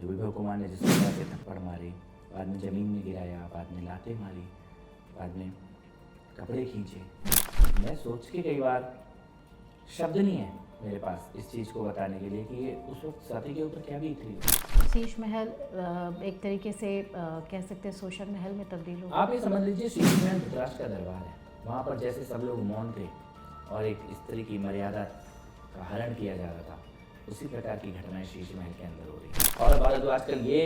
जो विभव कुमार ने जिस प्रकार से थप्पड़ मारे, बाद में ज़मीन में गिराया, बाद में लातें मारी, बाद में कपड़े खींचे। मैं सोच के कई बार शब्द नहीं है मेरे पास इस चीज़ को बताने के लिए कि ये उस वक्त स्वाति के ऊपर क्या बीत रही। शीश महल एक तरीके से कह सकते हैं सोशल महल में तब्दील हो। आप ये समझ लीजिए शीश महल धृतराष्ट्र का दरबार है। वहाँ पर जैसे सब लोग मौन थे और एक स्त्री की मर्यादा का हरण किया जा रहा था, उसी प्रकार की घटनाएं शीश महल के अंदर हो रही है। और भारद्वाज आजकल ये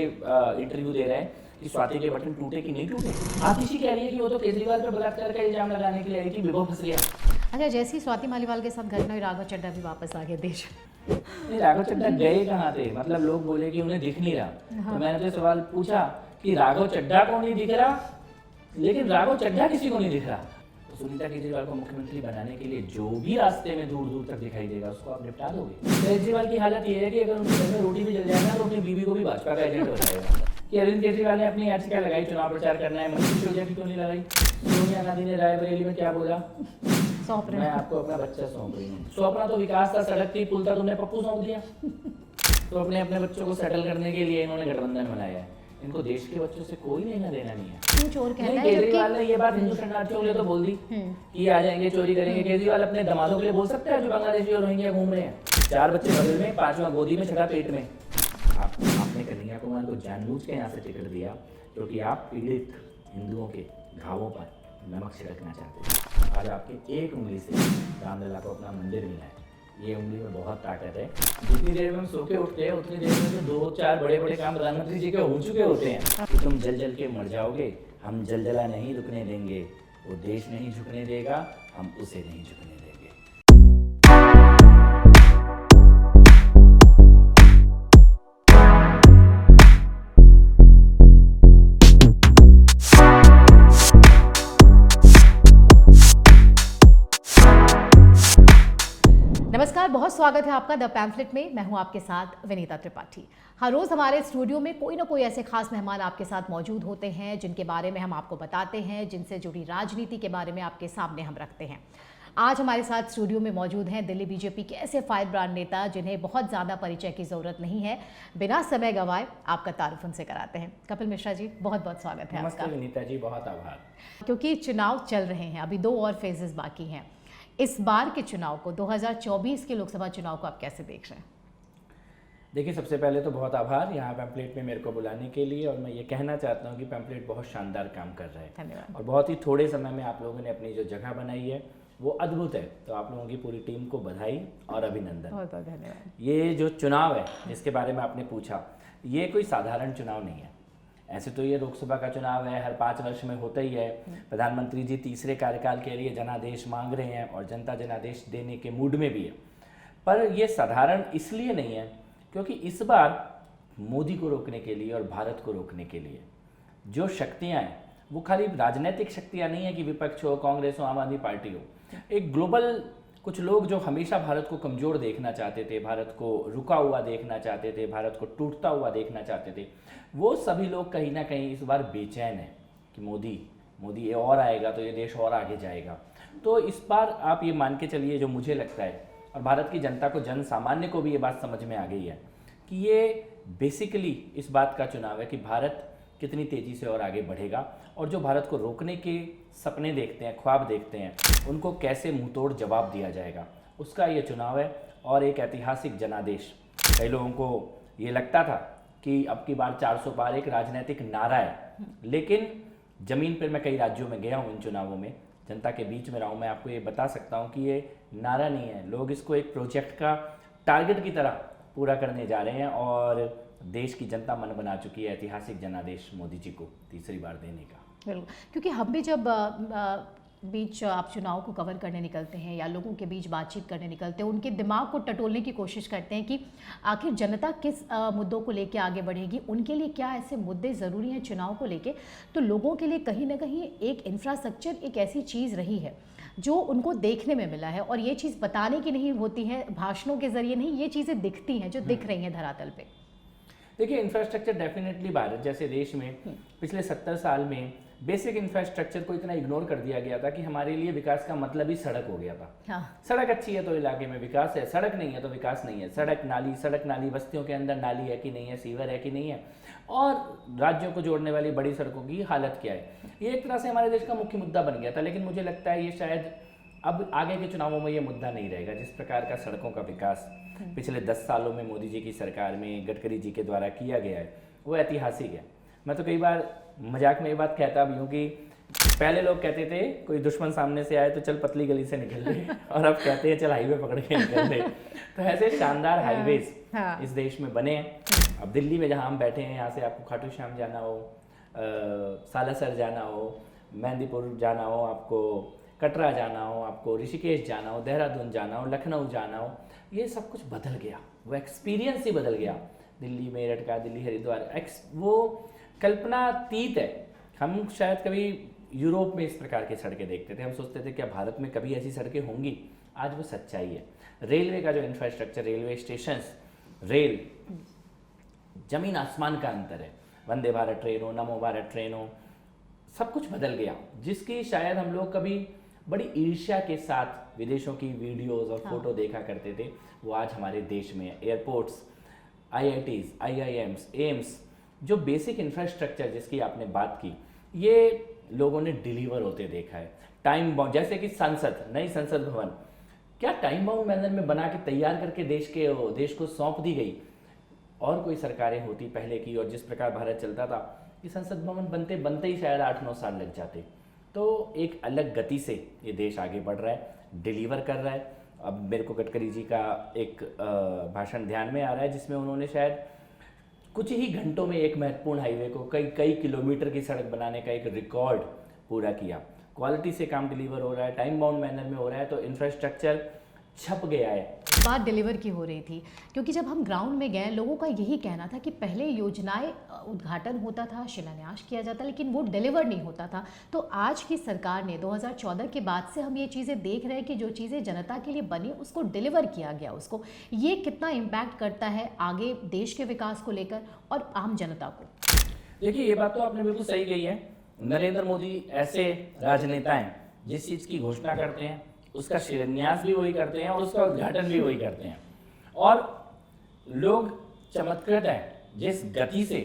इंटरव्यू दे रहे हैं कि स्वाति के बटन टूटे कि नहीं टूटे। आतिशी कह रही है कि वो तो केजरीवाल पर बलात्कार का इल्जाम लगाने के लिए आई थी, विभव फंस गया। अच्छा, जैसे ही स्वाति मालीवाल के साथ घटना हुई, राघव चड्ढा भी वापस आ गए देश। नहीं, राघव चड्ढा गए कहाँ थे? मतलब लोग बोले कि उन्हें दिख नहीं रहा। हाँ। तो मैंने तो सवाल पूछा कि राघव चड्ढा को नहीं दिख रहा, लेकिन राघव चड्ढा किसी को नहीं दिख रहा। तो सुनीता केजरीवाल को मुख्यमंत्री बनाने के लिए जो भी रास्ते में दूर दूर तक दिखाई देगा उसको आप निपटा दोगे। केजरीवाल की हालत ये है कि अगर उनके घर में रोटी भी जल जाएगा तो अपनी बीवी को भी भाजपा का एजेंट बताएगा। कि अरविंद केजरीवाल ने अपनी याचिका लगाई, चुनाव प्रचार करना है, मनीष सिसोदिया की क्यों नहीं लगाई? सोनिया गांधी ने रायबरेली में क्या बोला? सौंप रहे मैं आपको अपना बच्चा सौंप रही हूँ। सौंपना तो विकास था, सड़क थी, पुल था, तुमने पप्पू सौंप दिया। तो अपने बच्चों को सेटल करने के लिए इन्होंने गठबंधन बनाया है। इनको देश के बच्चों से कोई लेना देना नहीं है। क्यों चोर कहना है? केजरीवाल ने ये बात हिंदू शरणार्थियों के लिए तो बोल दी कि आ जाएंगे चोरी करेंगे। केजरीवाल अपने दामादों के लिए बोल सकते हैं जो बांग्लादेशी और रोहिंग्या घूम रहे हैं, 4 बच्चे बगल में, 5वां गोदी में, 6 पेट में। आपने कन्हैया कुमार को जानबूझ के यहाँ से टिकट दिया क्योंकि आप पीड़ित हिंदुओं के घावों पर नमक छिड़कना चाहते थे। आज आपके एक उंगली से रामलला को अपना मंदिर मिला है। ये उंगली में बहुत ताकत है। जितनी देर में हम सो के उठते हैं उतनी देर में तो 2-4 बड़े बड़े काम प्रधानमंत्री जी के हो चुके होते हैं। कि तुम जल जल के मर जाओगे, हम जलजला नहीं रुकने देंगे। वो देश नहीं झुकने देगा, हम उसे नहीं झुकने देंगे। नमस्कार, बहुत स्वागत है आपका द पैम्फलेट में। मैं हूं आपके साथ विनीता त्रिपाठी। हर रोज़ हमारे स्टूडियो में कोई ना कोई ऐसे खास मेहमान आपके साथ मौजूद होते हैं जिनके बारे में हम आपको बताते हैं, जिनसे जुड़ी राजनीति के बारे में आपके सामने हम रखते हैं। आज हमारे साथ स्टूडियो में मौजूद हैं दिल्ली बीजेपी के ऐसे फायर ब्रांड नेता जिन्हें बहुत ज़्यादा परिचय की ज़रूरत नहीं है। बिना समय गंवाए आपका तारुफ उनसे कराते हैं। कपिल मिश्रा जी, बहुत बहुत स्वागत है आपका। विनीता जी, बहुत आभार। क्योंकि चुनाव चल रहे हैं, अभी 2 और फेजेस बाकी हैं। इस बार के चुनाव को, 2024 के लोकसभा चुनाव को आप कैसे देख रहे हैं? देखिए, सबसे पहले तो बहुत आभार यहाँ पैम्पलेट में मेरे को बुलाने के लिए। और मैं ये कहना चाहता हूँ कि पैम्पलेट बहुत शानदार काम कर रहा है। धन्यवाद। और बहुत ही थोड़े समय में आप लोगों ने अपनी जो जगह बनाई है वो अद्भुत है। तो आप लोगों की पूरी टीम को बधाई और अभिनंदन। बहुत बहुत धन्यवाद। ये जो चुनाव है जिसके बारे में आपने पूछा, ये कोई साधारण चुनाव नहीं है। ऐसे तो ये लोकसभा का चुनाव है, हर 5 वर्ष में होता ही है। प्रधानमंत्री जी तीसरे कार्यकाल के लिए जनादेश मांग रहे हैं और जनता जनादेश देने के मूड में भी है। पर ये साधारण इसलिए नहीं है क्योंकि इस बार मोदी को रोकने के लिए और भारत को रोकने के लिए जो शक्तियाँ हैं वो खाली राजनीतिक शक्तियाँ नहीं है कि विपक्ष हो, कांग्रेस हो, आम आदमी पार्टी हो। एक ग्लोबल कुछ लोग जो हमेशा भारत को कमज़ोर देखना चाहते थे, भारत को रुका हुआ देखना चाहते थे, भारत को टूटता हुआ देखना चाहते थे, वो सभी लोग कहीं ना कहीं इस बार बेचैन है कि मोदी ये और आएगा तो ये देश और आगे जाएगा। तो इस बार आप ये मान के चलिए, जो मुझे लगता है और भारत की जनता को, जन सामान्य को भी ये बात समझ में आ गई है कि ये बेसिकली इस बात का चुनाव है कि भारत कितनी तेज़ी से और आगे बढ़ेगा और जो भारत को रोकने के सपने देखते हैं, ख्वाब देखते हैं, उनको कैसे मुंहतोड़ जवाब दिया जाएगा, उसका ये चुनाव है। और एक ऐतिहासिक जनादेश। कई लोगों को ये लगता था कि अब की बार 400 पार एक राजनीतिक नारा है, लेकिन ज़मीन पर मैं कई राज्यों में गया हूँ, इन चुनावों में जनता के बीच में रहा हूँ। मैं आपको ये बता सकता हूँ कि ये नारा नहीं है, लोग इसको एक प्रोजेक्ट का टारगेट की तरह पूरा करने जा रहे हैं और देश की जनता मन बना चुकी है ऐतिहासिक जनादेश मोदी जी को तीसरी बार देने का। बिल्कुल, क्योंकि हम भी जब बीच आप चुनाव को कवर करने निकलते हैं या लोगों के बीच बातचीत करने निकलते हैं, उनके दिमाग को टटोलने की कोशिश करते हैं कि आखिर जनता किस मुद्दों को लेकर आगे बढ़ेगी, उनके लिए क्या ऐसे मुद्दे ज़रूरी हैं चुनाव को लेके। तो लोगों के लिए कहीं ना कहीं एक इंफ्रास्ट्रक्चर एक ऐसी चीज़ रही है जो उनको देखने में मिला है, और ये चीज़ बताने की नहीं होती है, भाषणों के जरिए नहीं, ये चीज़ें दिखती हैं जो दिख रही हैं धरातल पे। देखिए, इंफ्रास्ट्रक्चर डेफिनेटली भारत जैसे देश में पिछले 70 साल में बेसिक इंफ्रास्ट्रक्चर को इतना इग्नोर कर दिया गया था कि हमारे लिए विकास का मतलब ही सड़क हो गया था। हाँ। सड़क अच्छी है तो इलाके में विकास है, सड़क नहीं है तो विकास नहीं है। सड़क नाली बस्तियों के अंदर नाली है कि नहीं है, सीवर है कि नहीं है, और राज्यों को जोड़ने वाली बड़ी सड़कों की हालत क्या है, ये एक तरह से हमारे देश का मुख्य मुद्दा बन गया था। लेकिन मुझे लगता है ये शायद अब आगे के चुनावों में ये मुद्दा नहीं रहेगा। जिस प्रकार का सड़कों का विकास पिछले 10 सालों में मोदी जी की सरकार में गडकरी जी के द्वारा किया गया है वो ऐतिहासिक है। मैं तो कई बार मजाक में ये बात कहता भी हूँ कि पहले लोग कहते थे कोई दुश्मन सामने से आए तो चल पतली गली से निकल ले, और अब कहते हैं चल हाईवे पकड़ के निकल ले। तो ऐसे शानदार हाईवेज इस देश में बने हैं। अब दिल्ली में जहाँ हम बैठे हैं, यहाँ से आपको खाटू श्याम जाना हो, सालासर जाना हो, मेहंदीपुर जाना हो, आपको कटरा जाना हो, आपको ऋषिकेश जाना हो, देहरादून जाना हो, लखनऊ जाना हो, ये सब कुछ बदल गया। वो एक्सपीरियंस ही बदल गया। दिल्ली मेरठ का, दिल्ली हरिद्वार, वो कल्पनातीत है। हम शायद कभी यूरोप में इस प्रकार की सड़कें देखते थे, हम सोचते थे क्या भारत में कभी ऐसी सड़कें होंगी। आज वो सच्चाई है। रेलवे का जो इंफ्रास्ट्रक्चर, रेलवे स्टेशंस, रेल, जमीन आसमान का अंतर है। वंदे भारत ट्रेन हो, नमो भारत ट्रेन हो, सब कुछ बदल गया, जिसकी शायद हम लोग कभी बड़ी ईर्ष्या के साथ विदेशों की वीडियोस और फोटो देखा करते थे, वो आज हमारे देश में है। एयरपोर्ट्स, IITs, IIMs, एम्स, जो बेसिक इंफ्रास्ट्रक्चर जिसकी आपने बात की, ये लोगों ने डिलीवर होते देखा है। टाइम बाउंड, जैसे कि संसद, नई संसद भवन क्या टाइम बाउंड मैनर में बना के तैयार करके देश को सौंप दी गई। और कोई सरकारें होती पहले की, और जिस प्रकार भारत चलता था कि संसद भवन बनते बनते ही शायद 8-9 साल लग जाते। तो एक अलग गति से ये देश आगे बढ़ रहा है, डिलीवर कर रहा है। अब मेरे को गडकरी जी का एक भाषण ध्यान में आ रहा है, जिसमें उन्होंने शायद कुछ ही घंटों में एक महत्वपूर्ण हाईवे को कई किलोमीटर की सड़क बनाने का एक रिकॉर्ड पूरा किया। क्वालिटी से काम डिलीवर हो रहा है, टाइम बाउंड मैनर में हो रहा है, तो इंफ्रास्ट्रक्चर छप गया है। बात डिलीवर की हो रही थी, क्योंकि जब हम ग्राउंड में गए, लोगों का यही कहना था कि पहले योजनाएं उद्घाटन होता था, शिलान्यास किया जाता, लेकिन वो डिलीवर नहीं होता था। तो आज की सरकार ने 2014 के बाद से हम ये चीज़ें देख रहे हैं कि जो चीज़ें जनता के लिए बनी उसको डिलीवर किया गया। उसको ये कितना इम्पैक्ट करता है आगे देश के विकास को लेकर और आम जनता को? देखिए, ये बात तो आपने बिल्कुल सही कही है। नरेंद्र मोदी ऐसे राजनेता हैं जिस चीज़ की घोषणा करते हैं उसका शिलान्यास भी वही करते हैं और उसका उद्घाटन भी वही करते हैं। और लोग चमत्कृत हैं जिस गति से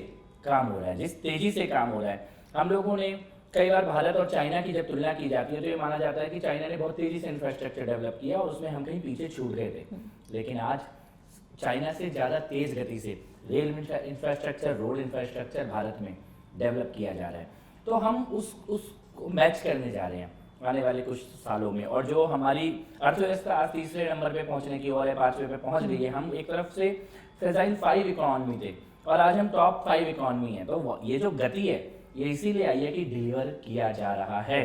काम हो रहा है, जिस तेजी से काम हो रहा है। हम लोगों ने कई बार भारत और चाइना की जब तुलना की जाती है तो ये माना जाता है कि चाइना ने बहुत तेजी से इंफ्रास्ट्रक्चर डेवलप किया और उसमें हम कहीं पीछे छूट गए थे। लेकिन आज चाइना से ज़्यादा तेज गति से rail infrastructure, road infrastructure Bharat में डेवलप किया जा रहा है। तो हम उसको मैच करने जा रहे हैं आने वाले कुछ सालों में। और जो हमारी अर्थव्यवस्था आज 3रे नंबर पे पहुंचने की और 5वें पे पहुंच गई है। हम एक तरफ से फ्रेजाइल 5 इकोनॉमी थे और आज हम टॉप 5 इकोनॉमी है। तो ये जो गति है ये इसीलिए आई है कि डिलीवर किया जा रहा है।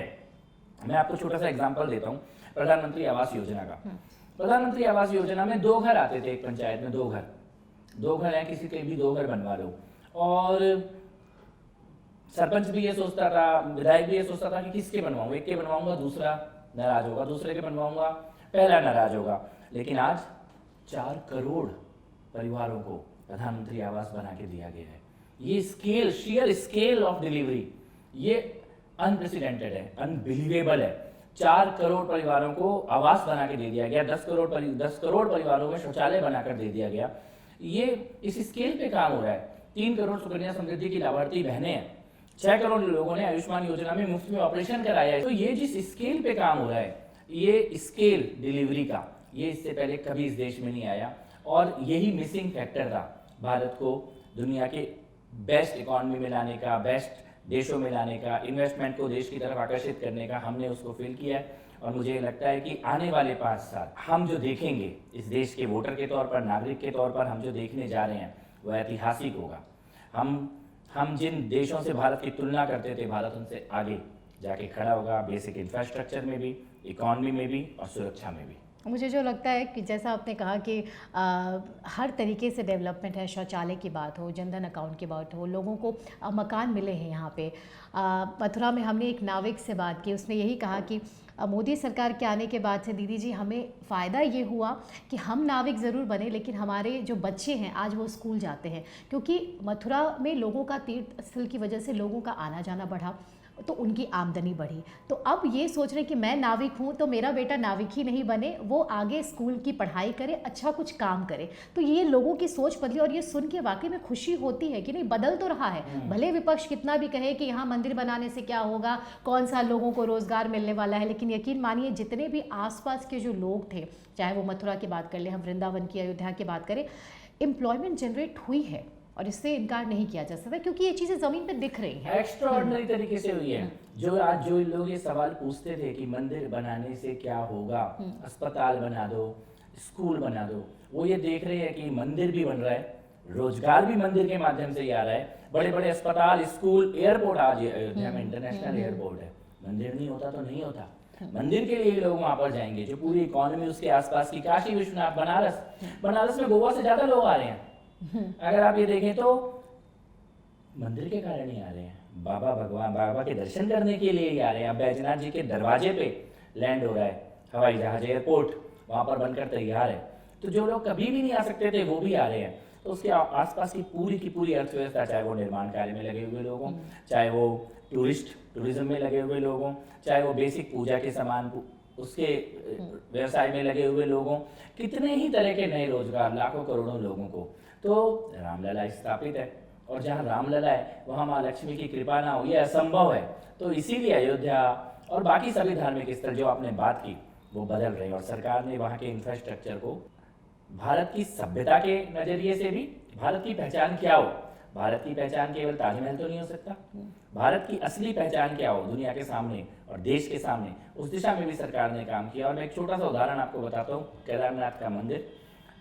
मैं आपको छोटा सा एग्जांपल देता हूँ प्रधानमंत्री आवास योजना का। प्रधानमंत्री आवास योजना में 2 घर आते थे एक पंचायत में, 2 घर हैं, किसी के भी 2 घर बनवा लो। और सरपंच भी ये सोचता था, विधायक भी ये सोचता था कि किसके बनवाऊंगा, एक के बनवाऊंगा दूसरा नाराज होगा, दूसरे के बनवाऊंगा पहला नाराज होगा। लेकिन आज 4 करोड़ परिवारों को प्रधानमंत्री आवास बना के दिया गया है। ये scale, share scale of delivery, ये अनप्रेसिडेंटेड है, अनबिलीवेबल है। 4 करोड़ परिवारों को आवास बना के दे दिया गया, 10 करोड़ परिवारों में शौचालय बनाकर दे दिया गया। ये इस स्केल पे काम हो रहा है। 3 करोड़ सुकन्या समृद्धि की लाभार्थी बहनें हैं, 6 करोड़ लोगों ने आयुष्मान योजना में मुफ्त में ऑपरेशन कराया है। तो ये जिस स्केल पे काम हो रहा है, ये स्केल डिलीवरी का, ये इससे पहले कभी इस देश में नहीं आया। और यही मिसिंग फैक्टर था भारत को दुनिया के बेस्ट इकोनॉमी में लाने का, बेस्ट देशों में लाने का, इन्वेस्टमेंट को देश की तरफ आकर्षित करने का। हमने उसको फिल किया है और मुझे लगता है कि आने वाले 5 साल हम जो देखेंगे इस देश के वोटर के तौर पर, नागरिक के तौर पर हम जो देखने जा रहे हैं वो ऐतिहासिक होगा। हम जिन देशों से भारत की तुलना करते थे, भारत उनसे आगे जाके खड़ा होगा, बेसिक इंफ्रास्ट्रक्चर में भी, इकोनॉमी में भी और सुरक्षा में भी। मुझे जो लगता है कि जैसा आपने कहा कि हर तरीके से डेवलपमेंट है, शौचालय की बात हो, जनधन अकाउंट की बात हो, लोगों को मकान मिले हैं यहाँ पे। मथुरा में हमने एक नाविक से बात की, उसने यही कहा कि मोदी सरकार के आने के बाद से दीदी जी हमें फ़ायदा ये हुआ कि हम नाविक ज़रूर बने, लेकिन हमारे जो बच्चे हैं आज वो स्कूल जाते हैं, क्योंकि मथुरा में लोगों का तीर्थ स्थल की वजह से लोगों का आना जाना बढ़ा। तो उनकी आमदनी बढ़ी। तो अब ये सोच रहे हैं कि मैं नाविक हूँ तो मेरा बेटा नाविक ही नहीं बने, वो आगे स्कूल की पढ़ाई करे, अच्छा कुछ काम करे। तो ये लोगों की सोच बदली और ये सुन के वाकई में खुशी होती है कि नहीं, बदल तो रहा है। भले विपक्ष कितना भी कहे कि यहाँ मंदिर बनाने से क्या होगा, कौन सा लोगों को रोजगार मिलने वाला है, लेकिन यकीन मानिए जितने भी आसपास के जो लोग थे, चाहे वो मथुरा की बात कर ले, हम वृंदावन की, अयोध्या की बात करें, एम्प्लॉयमेंट जनरेट हुई है और इससे इनकार नहीं किया जा सकता क्योंकि ये चीज़ें ज़मीन पे दिख रही हैं। एक्स्ट्राऑर्डिनरी तरीके से हुई है। जो लोग ये सवाल पूछते थे कि मंदिर बनाने से क्या होगा, अस्पताल बना दो, स्कूल बना दो, वो ये देख रहे हैं कि मंदिर भी बन रहा है, रोजगार भी मंदिर के माध्यम से ही आ रहा है, बड़े बड़े अस्पताल, स्कूल, एयरपोर्ट, आज अयोध्या में इंटरनेशनल एयरपोर्ट है। मंदिर नहीं होता तो नहीं होता, मंदिर के लिए लोग वहां पर जाएंगे। जो पूरी इकोनॉमी उसके आसपास की, काशी विश्वनाथ, बनारस में गोवा से ज्यादा लोग आ रहे हैं। अगर आप ये देखें तो मंदिर के कारण ही आ रहे हैं, बाबा के दर्शन करने के लिए ही आ रहे हैं। अब बैजनाथ जी के दरवाजे पे लैंड हो रहा है हवाई जहाज, एयरपोर्ट वहां पर बनकर तैयार है। तो जो लोग कभी भी नहीं आ सकते थे वो भी आ रहे हैं। तो उसके आसपास की पूरी अर्थव्यवस्था, चाहे वो निर्माण कार्य में लगे हुए लोग हों, चाहे वो टूरिज्म में लगे हुए लोग हों, चाहे वो बेसिक पूजा के सामान उसके व्यवसाय में लगे हुए लोगों, कितने ही तरह के नए रोजगार, लाखों करोड़ों लोगों को। तो रामलला स्थापित है और जहाँ रामलला है वहाँ माँ लक्ष्मी की कृपा ना हो, ये असंभव है। तो इसीलिए अयोध्या और बाकी सभी धार्मिक स्थल जो आपने बात की वो बदल रहे हैं और सरकार ने वहाँ के इंफ्रास्ट्रक्चर को भारत की सभ्यता के नजरिए से भी, भारत की पहचान क्या हो, भारत की पहचान केवल ताजमहल तो नहीं हो सकता, भारत की असली पहचान क्या हो दुनिया के सामने और देश के सामने, उस दिशा में भी सरकार ने काम किया। और मैं एक छोटा सा उदाहरण आपको बताता हूँ। केदारनाथ का मंदिर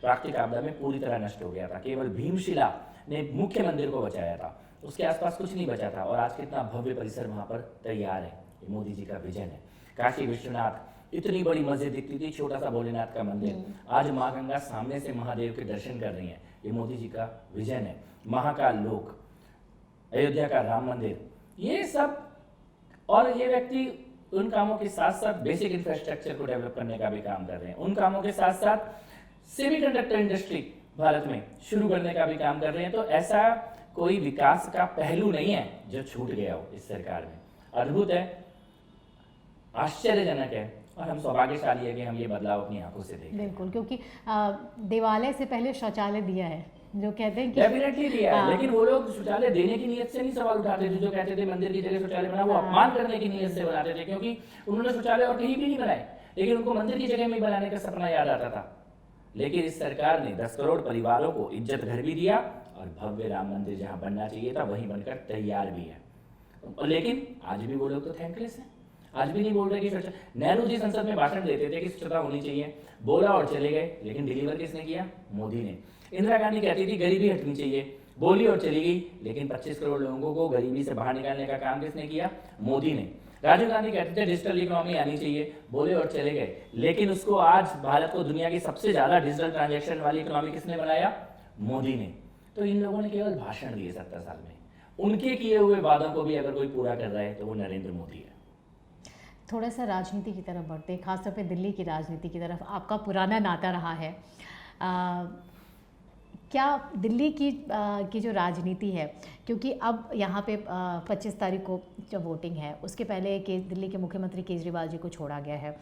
प्राकृतिक आपदा में पूरी तरह नष्ट हो गया था, केवल भीमशिला ने मुख्य मंदिर को बचाया था, उसके आसपास कुछ नहीं बचा था और आज कितना भव्य परिसर वहां पर तैयार है। ये मोदी जी का विजन है। काशी विश्वनाथ, इतनी बड़ी मस्जिद दिखती थी, छोटा सा भोलेनाथ का मंदिर, आज माँ गंगा सामने से महादेव के दर्शन कर रही है। ये मोदी जी का विजन है। महाकाल लोक, अयोध्या का राम मंदिर, ये सब, और ये व्यक्ति उन कामों के साथ साथ बेसिक इंफ्रास्ट्रक्चर को डेवलप करने का भी काम कर रहे हैं। उन कामों के साथ साथ सेमीकंडक्टर इंडस्ट्री भारत में शुरू करने का भी काम कर रहे हैं। तो ऐसा कोई विकास का पहलू नहीं है जो छूट गया हो इस सरकार में। अद्भुत है, आश्चर्यजनक है और हम सौभाग्यशाली है कि हम ये बदलाव अपनी आंखों से देखें। बिल्कुल, क्योंकि देवालय से पहले शौचालय दिया है, जो कहते हैं कि डेफिनेटली दिया है, लेकिन वो लोग शौचालय देने की नीयत से नहीं सवाल उठाते थे। जो कहते थे मंदिर की जगह शौचालय बना, वो अपमान करने की नीयत से बनाते थे, क्योंकि उन्होंने शौचालय और कहीं भी नहीं बनाए, लेकिन उनको मंदिर की जगह में बनाने का सपना याद आता था। लेकिन इस सरकार ने 10 करोड़ परिवारों को इज्जत घर भी दिया और भव्य राम मंदिर जहां बनना चाहिए था वहीं बनकर तैयार भी है। लेकिन आज भी वो लोग तो थैंकलेस हैं, आज भी नहीं बोल रहे कि स्वच्छता। नेहरू जी संसद में भाषण देते थे कि स्वच्छता होनी चाहिए, बोला और चले गए, लेकिन डिलीवर किसने किया? मोदी ने। इंदिरा गांधी कहती थी गरीबी हटनी चाहिए, बोली और चली गई, लेकिन 25 करोड़ लोगों को गरीबी से बाहर निकालने का काम किसने किया? मोदी ने। राजीव गांधी कहते थे डिजिटल इकोनॉमी आनी चाहिए, बोले और चले गए, लेकिन उसको आज भारत को दुनिया की सबसे ज्यादा डिजिटल ट्रांजैक्शन वाली इकोनॉमी किसने बनाया? मोदी ने। तो इन लोगों ने केवल भाषण दिए 70 साल में, उनके किए हुए वादों को भी अगर कोई पूरा कर रहा है तो वो नरेंद्र मोदी है। थोड़ा सा राजनीति की तरफ बढ़ते हैं, खासतौर पे दिल्ली की राजनीति की तरफ। आपका पुराना नाता रहा है, क्या दिल्ली की जो राजनीति है, क्योंकि अब यहाँ पे 25 तारीख को जो वोटिंग है उसके पहले दिल्ली के मुख्यमंत्री केजरीवाल जी को छोड़ा गया है,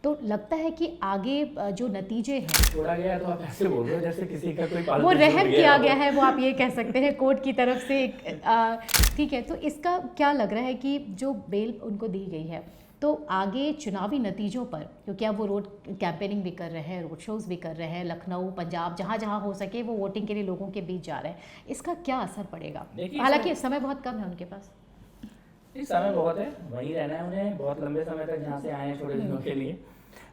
तो लगता है कि आगे जो नतीजे हैं, छोड़ा गया है तो आप ऐसे बोल रहे हो जैसे किसी का कोई वो रहम किया गया है, वो आप ये कह सकते हैं कोर्ट की तरफ से, ठीक है। तो इसका क्या लग रहा है कि जो बेल उनको दी गई है, तो आगे चुनावी नतीजों पर, क्योंकि अब वो रोड कैंपेनिंग भी कर रहे हैं, रोड शोज़ भी कर रहे हैं, लखनऊ, पंजाब, जहाँ जहाँ हो सके वो वोटिंग के लिए लोगों के बीच जा रहे हैं, इसका क्या असर पड़ेगा? हालांकि समय बहुत कम है उनके पास। समय बहुत है, वहीं रहना है उन्हें बहुत लंबे समय तक, जहाँ से आए हैं थोड़े दिनों के लिए।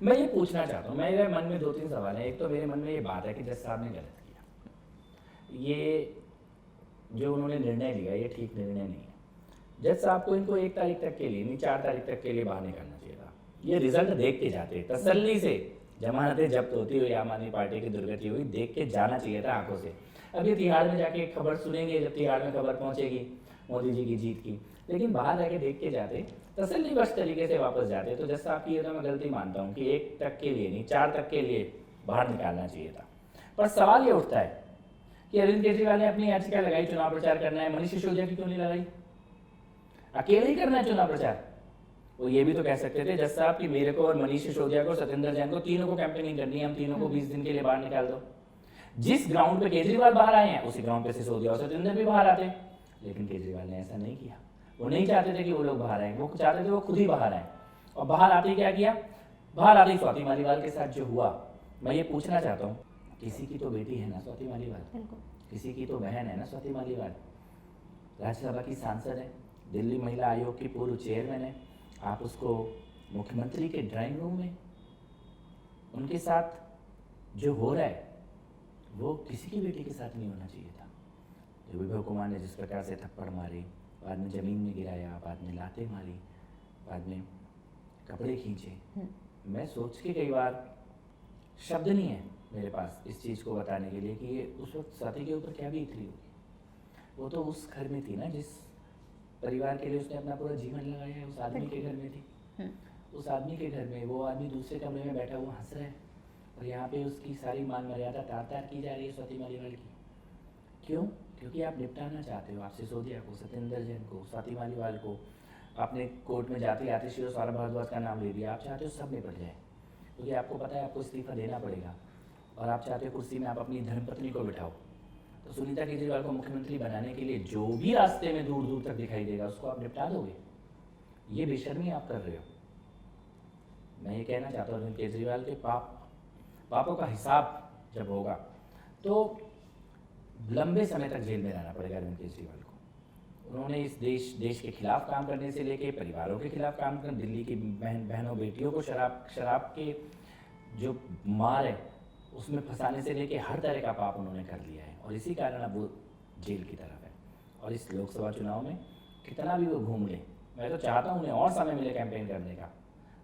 मैं ये पूछना चाहता हूँ, मेरे मन में 2-3 सवाल हैं। एक तो मेरे मन में ये बात है कि जज साहब ने गलत किया, ये जो उन्होंने निर्णय लिया ये ठीक निर्णय नहीं है। जज साहब को इनको 1 तारीख तक के लिए नहीं, 4 तारीख तक के लिए बाहर निकालना चाहिए था। ये रिजल्ट देख के जाते, तसल्ली से जमानतें जब्त होती हुई, आम आदमी पार्टी की दुर्गति हुई, देख के जाना चाहिए था आंखों से। अब ये तिहाड़ में जाके खबर सुनेंगे, जब तिहाड़ में खबर पहुंचेगी मोदी जी की जीत की, लेकिन बाहर रह के देख के जाते, तसल्ली बख्श तरीके से वापस जाते। तो जज साहब की ये तो मैं गलती मानता हूँ कि 1 तक के लिए नहीं, 4 तक के लिए बाहर निकालना चाहिए था। पर सवाल ये उठता है कि अरविंद केजरीवाल ने अपनी याचिका लगाई, चुनाव प्रचार करना है, मनीष सिसोदिया की क्यों नहीं लगाई? अकेले ही करना है चुनाव प्रचार। वो ये भी तो कह सकते थे जज साहब कि मेरे को और मनीष सिसोदिया को, सत्येंद्र जैन को, तीनों को कैंपेनिंग करनी है, हम तीनों को 20 दिन के लिए बाहर निकाल दो। जिस ग्राउंड पे केजरीवाल बाहर आए हैं उसी ग्राउंड पे सिसोदिया और सत्येंद्र भी बाहर आते, लेकिन केजरीवाल ने ऐसा नहीं किया। वो नहीं चाहते थे कि वो लोग बाहर आए, वो चाहते थे वो खुद ही बाहर आए। और बाहर आते ही क्या किया, बाहर आते ही स्वाति मालीवाल के साथ जो हुआ, मैं ये पूछना चाहता हूँ, किसी की तो बेटी है ना स्वाति मालीवाल, किसी की तो बहन है ना स्वाति मालीवाल, राज्यसभा की सांसद है, दिल्ली महिला आयोग की पूर्व चेयरमैन है। आप उसको मुख्यमंत्री के ड्राइंग रूम में उनके साथ जो हो रहा है वो किसी की बेटी के साथ नहीं होना चाहिए था। जो विभव कुमार ने जिस प्रकार से थप्पड़ मारी, बाद में ज़मीन में गिराया, बाद में लातें मारी, बाद में कपड़े खींचे, मैं सोच के कई बार शब्द नहीं है मेरे पास इस चीज़ को बताने के लिए कि ये उस वक्त स्वाति के ऊपर क्या बीत रही होगी। वो तो उस घर में थी ना जिस परिवार के लिए उसने अपना पूरा जीवन लगाया है, उस आदमी के घर में थी। उस आदमी के घर में वो आदमी दूसरे कमरे में बैठा हुआ हंस रहा है और यहाँ पे उसकी सारी मान मर्यादा तार तार की जा रही है स्वाति मालीवाल की। क्यों? क्योंकि आप निपटाना चाहते हो, आप सिसोदिया को, सत्येंद्र जैन को, स्वाति मालीवाल को, आपने कोर्ट में जाते आते श्री सौरभ भारद्वाज का नाम ले दिया। आप चाहते हो सब निपट जाए क्योंकि आपको पता है आपको इस्तीफा देना पड़ेगा और आप चाहते हो कुर्सी में आप अपनी धर्मपत्नी को बिठाओ। तो सुनीता केजरीवाल को मुख्यमंत्री बनाने के लिए जो भी रास्ते में दूर दूर तक दिखाई देगा उसको आप निपटा दोगे। ये बेशर्मी आप कर रहे हो। मैं ये कहना चाहता हूँ केजरीवाल के पापों का हिसाब जब होगा तो लंबे समय तक जेल में रहना पड़ेगा अरविंद केजरीवाल को। उन्होंने इस देश के खिलाफ काम करने से लेके परिवारों के खिलाफ काम कर, दिल्ली की बहनों बेटियों को शराब के जो मार है उसमें फंसाने से लेके हर तरह का पाप उन्होंने कर लिया है और इसी कारण अब वो जेल की तरफ है। और इस लोकसभा चुनाव में कितना भी वो घूम ले, मैं तो चाहता हूँ उन्हें और समय मिले कैंपेन करने का।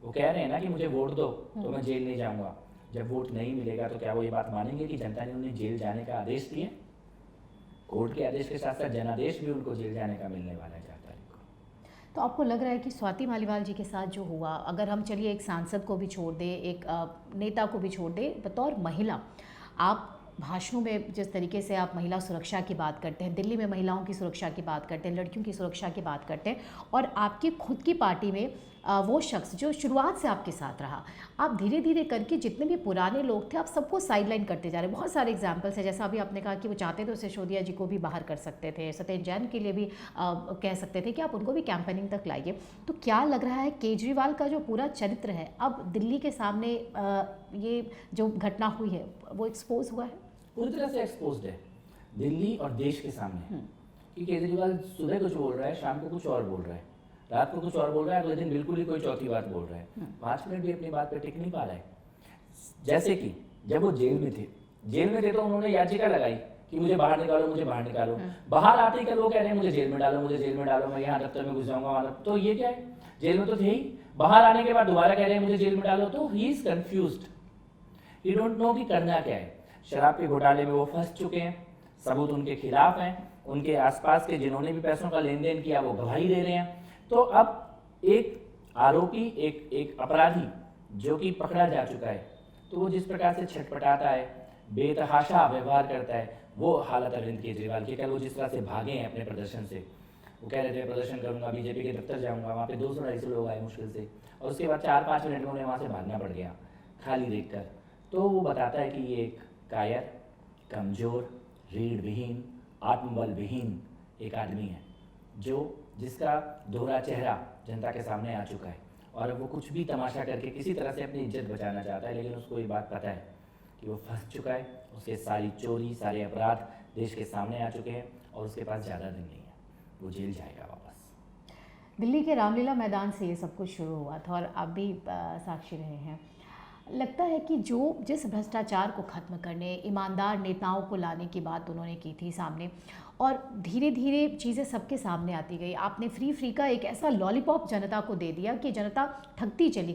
वो कह रहे हैं ना कि मुझे वोट दो तो मैं जेल नहीं जाऊँगा। जब वोट नहीं मिलेगा तो क्या वो ये बात मानेंगे कि जनता ने उन्हें जेल जाने का आदेश दिए? कोर्ट के आदेश के साथ साथ जनादेश भी उनको जेल जाने का मिलने वाला है 4 तारीख को। तो आपको लग रहा है कि स्वाति मालीवाल जी के साथ जो हुआ, अगर हम चलिए एक सांसद को भी छोड़ दें, एक नेता को भी छोड़ दें, बतौर महिला आप भाषणों में जिस तरीके से आप महिला सुरक्षा की बात करते हैं, दिल्ली में महिलाओं की सुरक्षा की बात करते हैं, लड़कियों की सुरक्षा की बात करते हैं और आपकी खुद की पार्टी में वो शख्स जो शुरुआत से आपके साथ रहा, आप धीरे धीरे करके जितने भी पुराने लोग थे आप सबको साइडलाइन करते जा रहे हैं। बहुत सारे एग्जाम्पल्स हैं, जैसा अभी आपने कहा कि वो चाहते तो सिसोदिया जी को भी बाहर कर सकते थे, सत्येंद्र जैन के लिए भी कह सकते थे कि आप उनको भी कैंपेनिंग तक लाइए। तो क्या लग रहा है केजरीवाल का जो पूरा चरित्र है अब दिल्ली के सामने ये जो घटना हुई है वो एक्सपोज हुआ है? पूरी तरह से एक्सपोज्ड है दिल्ली और देश के सामने कि केजरीवाल सुबह कुछ बोल रहा है, शाम को कुछ और बोल रहा है, रात को कुछ और बोल रहा है, अगले दिन बिल्कुल ही कोई चौथी बात बोल रहा है। 5 मिनट भी अपनी बात पे टिक नहीं पा रहा है। जैसे कि जब वो जेल में थे तो उन्होंने याचिका लगाई कि मुझे बाहर निकालो, मुझे बाहर निकालो। बाहर आते ही कल वो कह रहे हैं मुझे जेल में डालो, मुझे जेल में डालो, मैं यहाँ दफ्तर में घुस जाऊंगा वहां। तो ये क्या है? जेल में तो थे ही, बाहर आने के बाद दोबारा कह रहे हैं मुझे जेल में डालो। तो he is confused, he don't know कि करना क्या है। शराब के घोटाले में वो फंस चुके हैं, सबूत उनके खिलाफ हैं, उनके आसपास के जिन्होंने भी पैसों का लेन देन किया वो गवाही दे रहे हैं। तो अब एक आरोपी, एक अपराधी जो कि पकड़ा जा चुका है, तो वो जिस प्रकार से छटपटाता है, बेतहाशा व्यवहार करता है, वो हालत अरविंद केजरीवाल की। कल वो जिस तरह से भागे हैं अपने प्रदर्शन से, वो कह रहे थे प्रदर्शन करूंगा, बीजेपी के दफ्तर जाऊंगा, वहाँ पे 200-250 लोग आए मुश्किल से, और उसके बाद 4-5 मिनट में उन्हें वहाँ से भागना पड़ गया खाली देखकर। तो वो बताता है कि ये एक कायर, कमजोर, रीढ़ विहीन, आत्मबल विहीन एक आदमी है जिसका दोहरा चेहरा जनता के सामने आ चुका है और अब वो कुछ भी तमाशा करके किसी तरह से अपनी इज्जत बचाना चाहता है। लेकिन उसको ये बात पता है कि वो फंस चुका है, उसके सारी चोरी, सारे अपराध देश के सामने आ चुके हैं और उसके पास ज़्यादा दिन नहीं है, वो जेल जाएगा वापस। दिल्ली के रामलीला मैदान से ये सब कुछ शुरू हुआ था और आप भी साक्षी रहे हैं। लगता है कि जिस भ्रष्टाचार को ख़त्म करने, ईमानदार नेताओं को लाने की बात उन्होंने की थी सामने, और धीरे धीरे चीज़ें सबके सामने आती गई। आपने फ्री का एक ऐसा लॉलीपॉप जनता को दे दिया कि जनता ठगती चली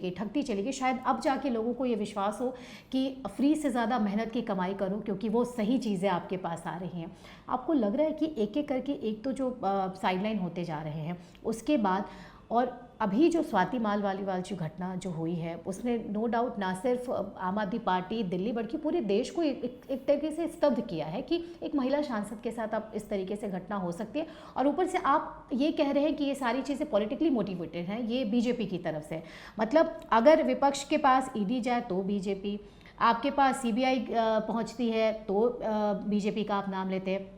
गई। शायद अब जाके लोगों को ये विश्वास हो कि फ्री से ज़्यादा मेहनत की कमाई करो क्योंकि वो सही चीज़ें आपके पास आ रही हैं। आपको लग रहा है कि एक एक करके एक तो जो साइडलाइन होते जा रहे हैं, उसके बाद और अभी जो स्वाति मालिवाल जो घटना जो हुई है उसने नो डाउट ना सिर्फ आम आदमी पार्टी दिल्ली बल्कि पूरे देश को एक तरीके से स्तब्ध किया है कि एक महिला सांसद के साथ अब इस तरीके से घटना हो सकती है। और ऊपर से आप ये कह रहे हैं कि ये सारी चीज़ें पॉलिटिकली मोटिवेटेड हैं, ये बीजेपी की तरफ से। मतलब अगर विपक्ष के पास ईडी जाए तो बीजेपी, आपके पास सीबीआई पहुंचती है तो बीजेपी का आप नाम लेते हैं।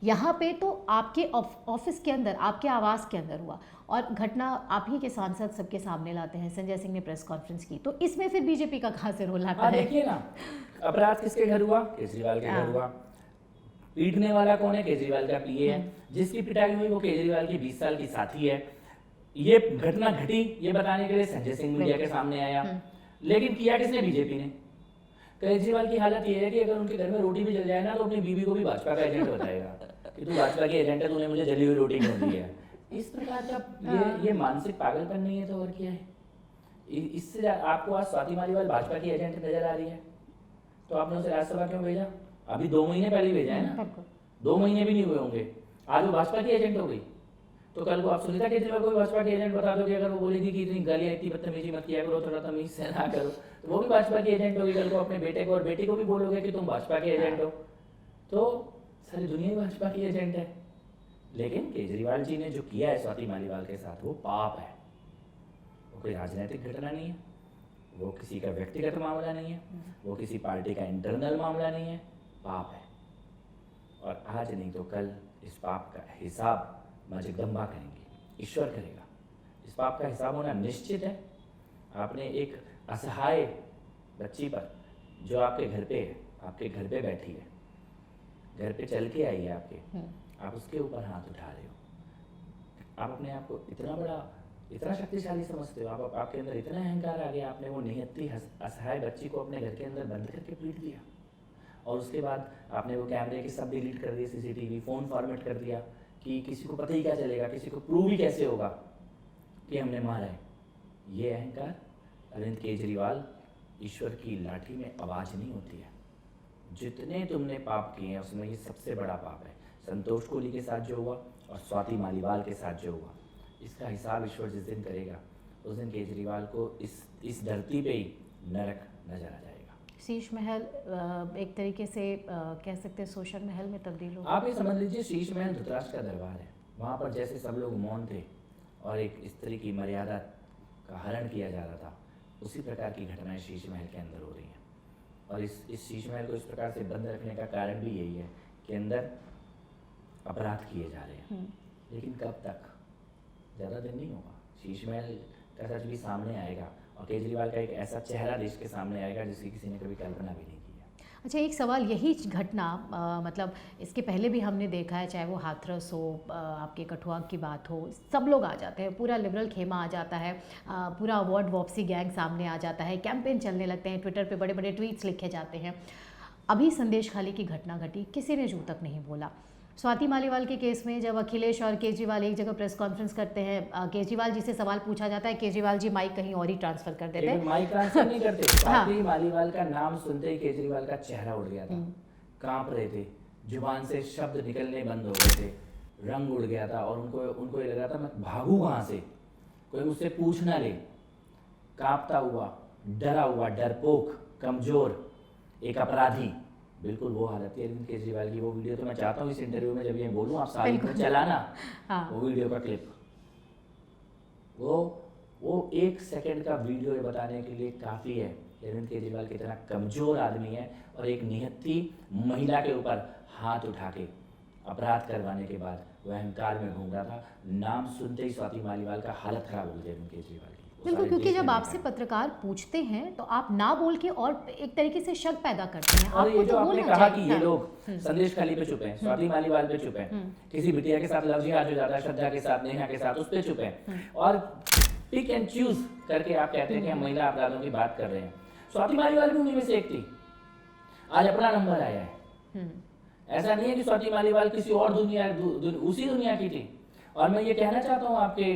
यहाँ पे तो आपके ऑफिस के अंदर, आपके आवास के अंदर हुआ और घटना आप ही के सांसद सबके सामने लाते हैं। संजय सिंह ने प्रेस कॉन्फ्रेंस की, तो इसमें फिर बीजेपी का कहाँ से रोल आता है? देखिए ना, अपराध किसके घर हुआ? केजरीवाल के घर हुआ। पीटने वाला कौन है? केजरीवाल का पीए है। जिसकी पिटाई हुई वो केजरीवाल की 20 साल की साथी है। ये घटना घटी ये बताने के लिए संजय सिंह मीडिया के सामने आया, लेकिन किया किसने? बीजेपी ने। केजरीवाल की हालत ये है कि अगर उनके घर में रोटी भी जल जाए ना तो अपनी बीवी को भी भाजपा का एजेंट बताएगा कि तू भाजपा के एजेंट है, तूने मुझे जली हुई रोटी क्यों दी है। इस प्रकार का ये मानसिक पागलपन नहीं है तो और क्या है? इससे आपको आज स्वाति मालिवाल भाजपा की एजेंट नजर आ रही है तो आपने उसे राज्यसभा क्यों भेजा? अभी 2 महीने पहले भेजा है ना, 2 महीने भी नहीं हुए होंगे, आज वो भाजपा की एजेंट हो गई। तो कल को आप सुनीता केजरीवाल को भी भाजपा के एजेंट बता दोगे, अगर वो बोलेगी कि इतनी गालियां इतनी बदतमीजी मत किया करो, थोड़ा तमीज से ना करो, तो वो भी भाजपा की एजेंट होगी। कल को अपने बेटे को और बेटी को भी बोलोगे कि तुम भाजपा के एजेंट हो, तो सारी दुनिया ही भाजपा की एजेंट है। लेकिन केजरीवाल जी ने जो किया है स्वाति मालिवाल के साथ वो पाप है। वो कोई राजनीतिक घटना नहीं है, वो किसी का व्यक्तिगत मामला नहीं है, वो किसी पार्टी का इंटरनल मामला नहीं है, पाप है। और आज नहीं तो कल इस पाप का हिसाब मां जगदम्बा करेंगी, ईश्वर करेगा। इस पाप का हिसाब होना निश्चित है। आपने एक असहाय बच्ची पर जो आपके घर पे है, आपके घर पे बैठी है, घर पे चल के आई है आपके, आप उसके ऊपर हाथ उठा रहे हो। आप अपने आप को इतना बड़ा, इतना शक्तिशाली समझते हो, आप आपके अंदर इतना अहंकार आ गया, आपने वो निहत्ती असहाय बच्ची को अपने घर के अंदर बंद करके पीट दिया। और उसके बाद आपने वो कैमरे के सब डिलीट कर दिए, सीसीटीवी, फ़ोन फॉर्मेट कर दिया कि किसी को पता ही क्या चलेगा, किसी को प्रूव ही कैसे होगा कि हमने मारा है। ये अहंकार अरविंद केजरीवाल, ईश्वर की लाठी में आवाज़ नहीं होती है। जितने तुमने पाप किए हैं उसमें ये सबसे बड़ा पाप है। संतोष कोहली के साथ जो हुआ और स्वाति मालिवाल के साथ जो हुआ, इसका हिसाब ईश्वर जिस दिन करेगा उस दिन केजरीवाल को इस धरती पे ही नरक नजर आ जाएगा। शीश महल एक तरीके से कह सकते हैं सोशल महल में तब्दील हो। आप ये समझ लीजिए शीश महल धृतराष्ट्र का दरबार है। वहाँ पर जैसे सब लोग मौन थे और एक स्त्री की मर्यादा का हरण किया जा रहा था, उसी प्रकार की घटनाएं शीश महल के अंदर हो रही हैं। और इस शीश महल को इस प्रकार से बंद रखने का कारण भी यही है कि अंदर अपराध किए जा रहे हैं। लेकिन कब तक? ज़्यादा दिन नहीं होगा, शीश महल का सच भी सामने आएगा और केजरीवाल का एक ऐसा चेहरा देश के सामने आएगा जिसकी किसी ने कभी कल्पना भी नहीं की है। अच्छा, एक सवाल, यही घटना मतलब इसके पहले भी हमने देखा है, चाहे वो हाथरस हो, आपके कठुआ की बात हो, सब लोग आ जाते हैं, पूरा लिबरल खेमा आ जाता है, पूरा अवार्ड वापसी गैंग सामने आ जाता है, कैंपेन चलने लगते हैं, ट्विटर पे बड़े बड़े ट्वीट्स लिखे जाते हैं। अभी संदेश खाली की घटना घटी, किसी ने जू तक नहीं बोला। स्वाति मालिवाल के केस में जब अखिलेश और केजरीवाल एक जगह प्रेस कॉन्फ्रेंस करते हैं, केजरीवाल जी से सवाल पूछा जाता है, केजरीवाल जी माइक कहीं और ही ट्रांसफर कर देते हैं। माइक ट्रांसफर नहीं करते। स्वाति मालिवाल का नाम सुनते ही केजरीवाल का चेहरा उड़ गया था, कांप रहे थे, जुबान से शब्द निकलने बंद हो गए थे, रंग उड़ गया था और उनको ये लग रहा था मैं भागूं कहाँ से, कोई मुझसे पूछ ना ले। कांपता हुआ, डरा हुआ, डरपोक, कमजोर एक अपराधी, बिल्कुल वो हालत है अरविंद केजरीवाल की। वो वीडियो तो मैं चाहता हूँ इस इंटरव्यू में जब ये बोलूँ आप सारी में चलाना। हाँ। वो वीडियो का क्लिप, वो 1 सेकंड का वीडियो ये बताने के लिए काफ़ी है अरविंद केजरीवाल कितना कमज़ोर आदमी है। और एक निहत्ती महिला के ऊपर हाथ उठा के अपराध करवाने के बाद वो अहंकार में घूम रहा था। नाम सुनते ही स्वाति मालिवाल का हालत खराब हो गई अरविंद केजरीवाल की। बिल्कुल, क्योंकि जब आपसे पत्रकार पूछते हैं तो आप ना बोल के और एक तरीके से शक पैदा करते हैं। और ये जो आपने कहा कि ये लोग संदेश खाली पे चुप हैं, स्वाति मालिवाल पे चुप हैं, किसी बिटिया के साथ लव जिहाद हो जाता है, श्रद्धा के साथ, नेहा के साथ, उस पे चुप हैं, और पिक एंड चूज करके आप कहते हैं कि हम महिला अपराधों की बात कर रहे हैं। स्वाति मालिवाल भी उन्हीं में से एक थी, आज अपना नंबर आया है। ऐसा नहीं है कि स्वाति मालिवाल किसी और उसी दुनिया की थी। और मैं ये कहना चाहता हूँ आपके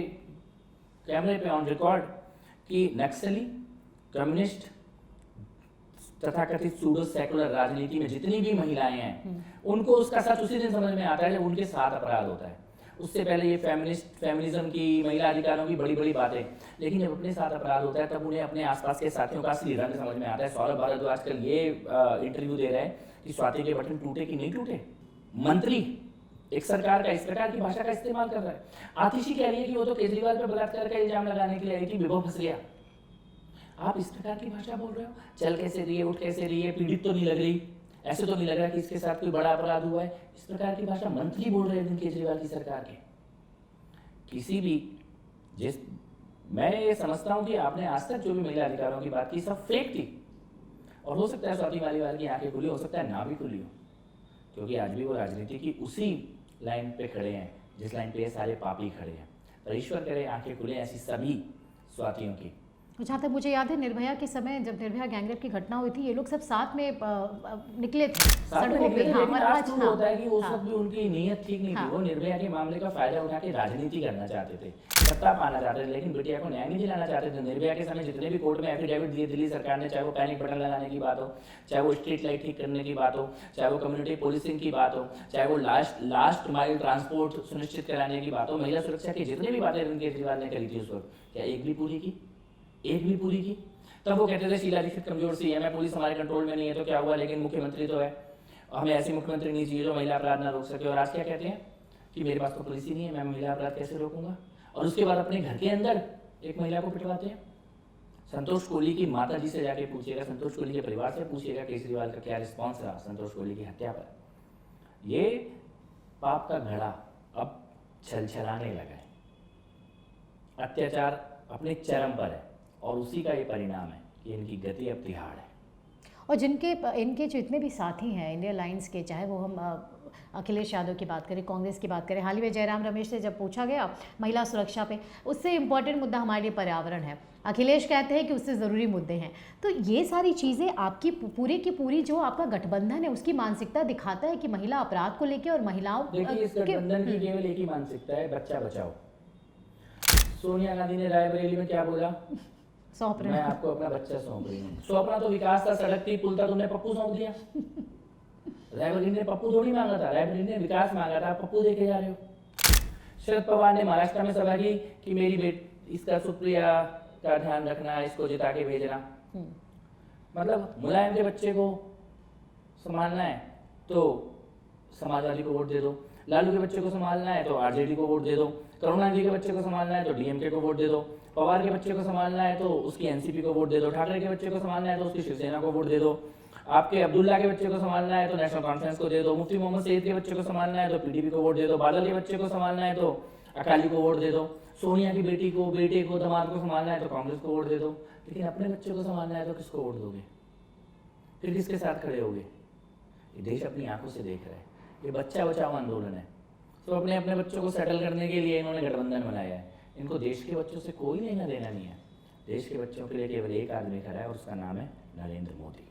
कैमरे पे ऑन रिकॉर्ड कि नक्सली, कम्युनिस्ट तथा कथित सूडो सेकुलर राजनीति में जितनी भी महिलाएं हैं उनको उसका सच उसी दिन समझ में आता है जब उनके साथ अपराध होता है। उससे पहले ये फेमिनिज्म की, महिला अधिकारों की बड़ी बड़ी बातें। लेकिन जब अपने साथ अपराध होता है तब उन्हें अपने आसपास के साथियों का असली रंग समझ में आता है। सौरभ भारद्वाज आजकल ये इंटरव्यू दे रहे हैं कि स्वाति के बटन टूटे कि नहीं टूटे। मंत्री एक सरकार का इस प्रकार की भाषा का इस्तेमाल कर रहा है। आतिशी कह रही है कि वो तो केजरीवाल पर बलात्कार का इल्जाम लगाने के लिए आई थी, विभव फंस गया। आप इस प्रकार की भाषा बोल रहे हो? चल कैसे रही है, उठ कैसे रही है, पीड़ित तो नहीं लग रही, ऐसे तो नहीं लग रहा कि इसके साथ कोई बड़ा अपराध हुआ है। इस प्रकार की भाषा मंत्री बोल रहे हैं केजरीवाल की सरकार के। किसी भी मैं ये समझता हूं कि आपने आज तक जो भी महिला अधिकारों की बात की सब फेक थी, और हो सकता है स्वाति मालीवाल की आंखें खुली, हो सकता है ना भी खुली हो, क्योंकि आज भी वो राजनीति की उसी लाइन पे खड़े हैं जिस लाइन पे ये सारे पापी खड़े हैं। पर ईश्वर करे आंखें खुले ऐसी सभी स्वातियों की। जहाँ तक मुझे याद है, निर्भया के समय जब निर्भया गैंगरेप की घटना हुई थी, ये लोग सब साथ में निकले थे सड़कों पे। हाँ, लेकिन आज तो होता है कि वो सब भी उनकी नीयत ठीक नहीं थी। वो निर्भया के मामले का फायदा उठा के राजनीति करना चाहते थे, सत्ता पाना चाहते थे, लेकिन बिटिया को न्याय नहीं दिलाना चाहते थे। निर्भया के समय जितने भी कोर्ट में एफिडेविट दिए दिल्ली सरकार ने, चाहे वो पैनिक बटन लगाने की बात हो, चाहे वो स्ट्रीट लाइट ठीक करने की बात हो, चाहे वो कम्युनिटी पुलिसिंग की बात हो, चाहे वो लास्ट माइल ट्रांसपोर्ट सुनिश्चित कराने की बात हो, महिला सुरक्षा की जितनी भी बातें केजरीवाल ने करी थी उस वक्त, क्या एक भी पूरी की? एक भी पूरी की? तब वो कहते थे शीला दीक्षित कमजोर सी है, पुलिस हमारे कंट्रोल में नहीं है तो क्या हुआ, लेकिन मुख्यमंत्री तो है, हमें ऐसी मुख्यमंत्री नहीं चाहिए जो महिला अपराध ना रोक सके। और आज क्या कहते हैं कि मेरे पास तो पुलिस ही नहीं है, मैं महिला अपराध कैसे रोकूंगा? और उसके बाद अपने घर के अंदर एक महिला को पिटवाते हैं। संतोष कोहली की माता जी से जाके पूछिएगा, संतोष कोहली के परिवार से पूछिएगा केजरीवाल का क्या रिस्पॉन्स रहा संतोष कोहली की हत्या पर। ये पाप का घड़ा अब छलछलाने लगा है, अत्याचार अपने चरम पर है, और उसी का ये परिणाम है कि इनकी गति अब तिहाड़ है। और इनके जितने भी साथी हैं इंडिया अलायंस के, चाहे वो हम अखिलेश यादव की बात करें, कांग्रेस की बात करें, हाल ही में जयराम रमेश से जब पूछा गया महिला सुरक्षा पे, उससे इम्पोर्टेंट मुद्दा हमारे लिए पर्यावरण है। अखिलेश कहते हैं कि उससे ज़रूरी मुद्दे हैं। तो ये सारी चीज़ें आपकी पूरी की पूरी जो आपका गठबंधन है उसकी मानसिकता दिखाता है कि महिला अपराध को लेकर और महिलाओं। देखिए, इस गठबंधन की केवल एक ही मानसिकता है, बच्चा बचाओ। सोनिया गांधी ने रायबरेली में क्या बोला? सौंप रहे मैं आपको अपना बच्चा सौंप रही हूँ। सौंपना तो विकास था, सड़क थी, पुल था, तुमने पप्पू सौंप दिया। रायबरेली ने पप्पू थोड़ी मांगा था, रायबरेली ने विकास मांगा था, पप्पू देके जा रहे हो। शरद पवार ने महाराष्ट्र में सभा की कि मेरी बेटी इसका सुप्रिया का ध्यान रखना, इसको जिता के भेजना। मतलब मुलायम के बच्चे को संभालना है तो समाजवादी को वोट दे दो, लालू के बच्चे को संभालना है तो आरजेडी को वोट दे दो, करुणानिधि के बच्चे को संभालना है तो डीएमके को वोट दे दो, पवार के बच्चे को संभालना है तो उसकी एनसीपी को वोट दे दो, ठाकरे के बच्चे को संभालना है तो उसकी शिवसेना को वोट दे दो, आपके अब्दुल्ला के बच्चे को संभालना है तो नेशनल कॉन्फ्रेंस को दे दो, मुफ्ती मोहम्मद सईद के बच्चे को संभालना है तो पीडीपी को वोट दे दो, बादल के बच्चे को संभालना है तो अकाली को वोट दे दो, सोनिया की बेटी को, बेटे को, दामाद को संभालना है तो कांग्रेस को वोट दे दो। लेकिन अपने बच्चे को संभालना है तो किसको वोट दोगे? फिर किसके साथ खड़े होगे? ये देश अपनी आंखों से देख रहा है, ये बच्चा बचाओ आंदोलन है। तो अपने अपने बच्चों को सेटल करने के लिए इन्होंने गठबंधन बनाया है। इनको देश के बच्चों से कोई लेना देना नहीं है। देश के बच्चों के लिए केवल एक आदमी खड़ा है और उसका नाम है नरेंद्र मोदी।